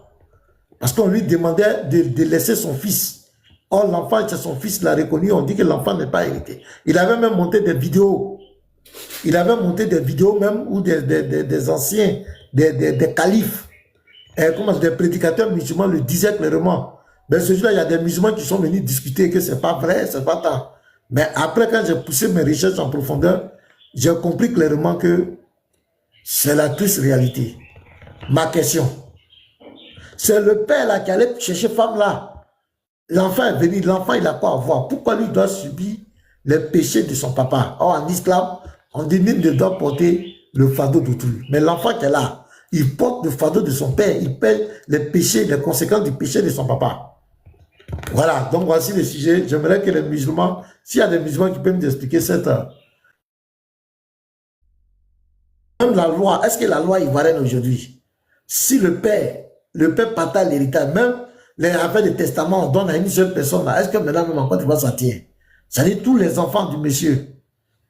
Parce qu'on lui demandait de laisser son fils. Or, l'enfant, c'est son fils, l'a reconnu. On dit que l'enfant n'est pas hérité. Il avait même monté des vidéos. Il avait monté des vidéos même où des anciens, des califes, des prédicateurs musulmans le disaient clairement. Mais ce jour-là, il y a des musulmans qui sont venus discuter que c'est pas vrai, c'est pas tant. Mais après, quand j'ai poussé mes recherches en profondeur, j'ai compris clairement que c'est la triste réalité. Ma question, c'est le père là qui allait chercher femme là. L'enfant est venu, l'enfant il a quoi à voir? Pourquoi lui doit subir les péchés de son papa? Or en islam, on dit nul ne doit porter le fardeau d'autrui. Mais l'enfant qui est là, il porte le fardeau de son père, il paie les péchés, les conséquences du péché de son papa. Voilà, donc voici le sujet. J'aimerais que les musulmans, s'il y a des musulmans qui peuvent nous expliquer cette... Même la loi, est-ce que la loi ivoirienne aujourd'hui, si le père partage l'héritage, même les affaires de testament, on donne à une seule personne, est-ce que maintenant, même encore, tu vas ça tient? C'est-à-dire tous les enfants du monsieur,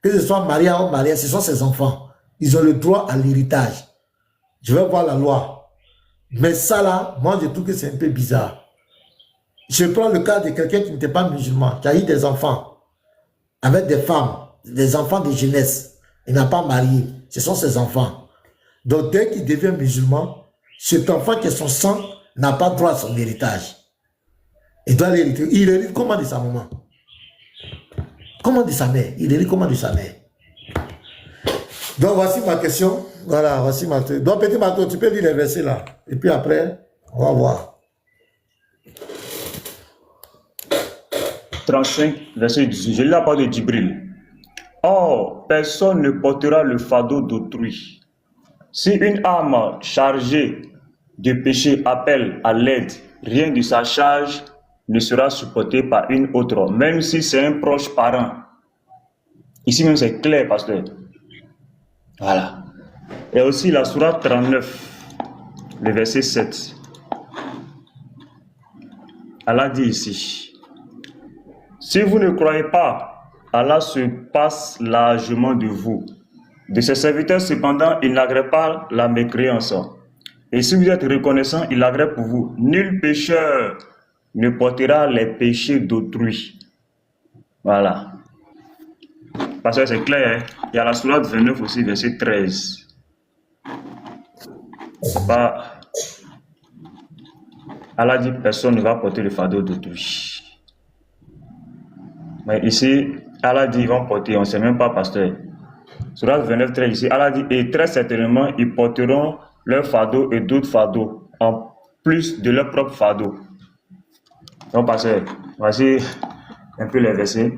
que ce soit marié ou marié, ce sont ses enfants. Ils ont le droit à l'héritage. Je vais voir la loi. Mais ça là, moi je trouve que c'est un peu bizarre. Je prends le cas de quelqu'un qui n'était pas musulman, qui a eu des enfants, avec des femmes, des enfants de jeunesse. Il n'a pas marié. Ce sont ses enfants. Donc dès qu'il devient musulman, cet enfant qui est son sang n'a pas droit à son héritage. Il doit l'hériter. Il hérite comment de sa maman? Comment de sa mère? Il hérite comment de sa mère? Donc voici ma question. Voilà, voici ma question. Donc petit Marteau, tu peux lire les versets là. Et puis après, on va voir. 35, verset 18. Je lis la parole de Djibril. Or, personne ne portera le fardeau d'autrui. Si une âme chargée de péché appelle à l'aide, rien de sa charge ne sera supporté par une autre, même si c'est un proche parent. Ici même c'est clair, pasteur. Voilà. Et aussi la sourate 39, le verset 7. Allah dit ici, si vous ne croyez pas, Allah se passe largement de vous. De ses serviteurs, cependant, il n'agrée pas la mécréance. Et si vous êtes reconnaissant, il agrée pour vous. Nul pécheur ne portera les péchés d'autrui. Voilà. Parce que c'est clair, hein? Il y a la sourate 29 aussi, verset 13. Pas... Allah dit personne ne va porter le fardeau d'autrui. Mais ici, Allah dit ils vont porter, on ne sait même pas, pasteur. Sourate 29, 13 ici, Allah dit et très certainement ils porteront leur fardeau et d'autres fardeaux en plus de leur propre fardeau. Donc, pasteur, voici un peu les versets.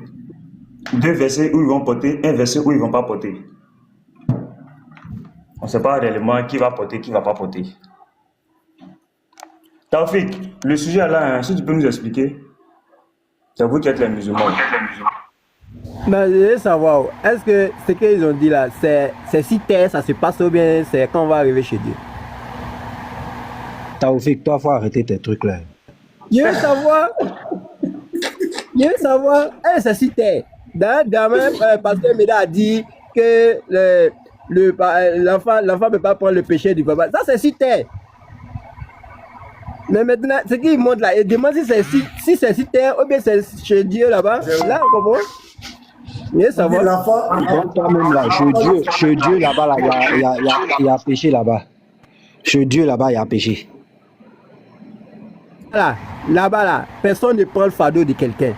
2 versets où ils vont porter, un verset où ils ne vont pas porter. On ne sait pas réellement qui va porter, qui ne va pas porter. Taoufik, le sujet est là, hein, si tu peux nous expliquer. C'est vous qui êtes les musulmans. Mais je veux savoir, est-ce que ce qu'ils ont dit là, c'est si terre, ça se passe ou bien c'est quand on va arriver chez Dieu? Taoufik, toi, il faut arrêter tes trucs là. Je veux savoir, c'est si terre. D'ailleurs, pasteur Meda a dit que l'enfant ne peut pas prendre le péché du papa. Ça, c'est si terre. Mais maintenant, ce qu'il montre là, il demande si c'est si terre ou bien c'est chez Dieu là-bas. Là, on comprend? Mais ça va. Toi-même là, chez Dieu là-bas, là, il y a péché là-bas. Chez Dieu là-bas, il y a péché. Là-bas, là, personne ne prend le fardeau de quelqu'un.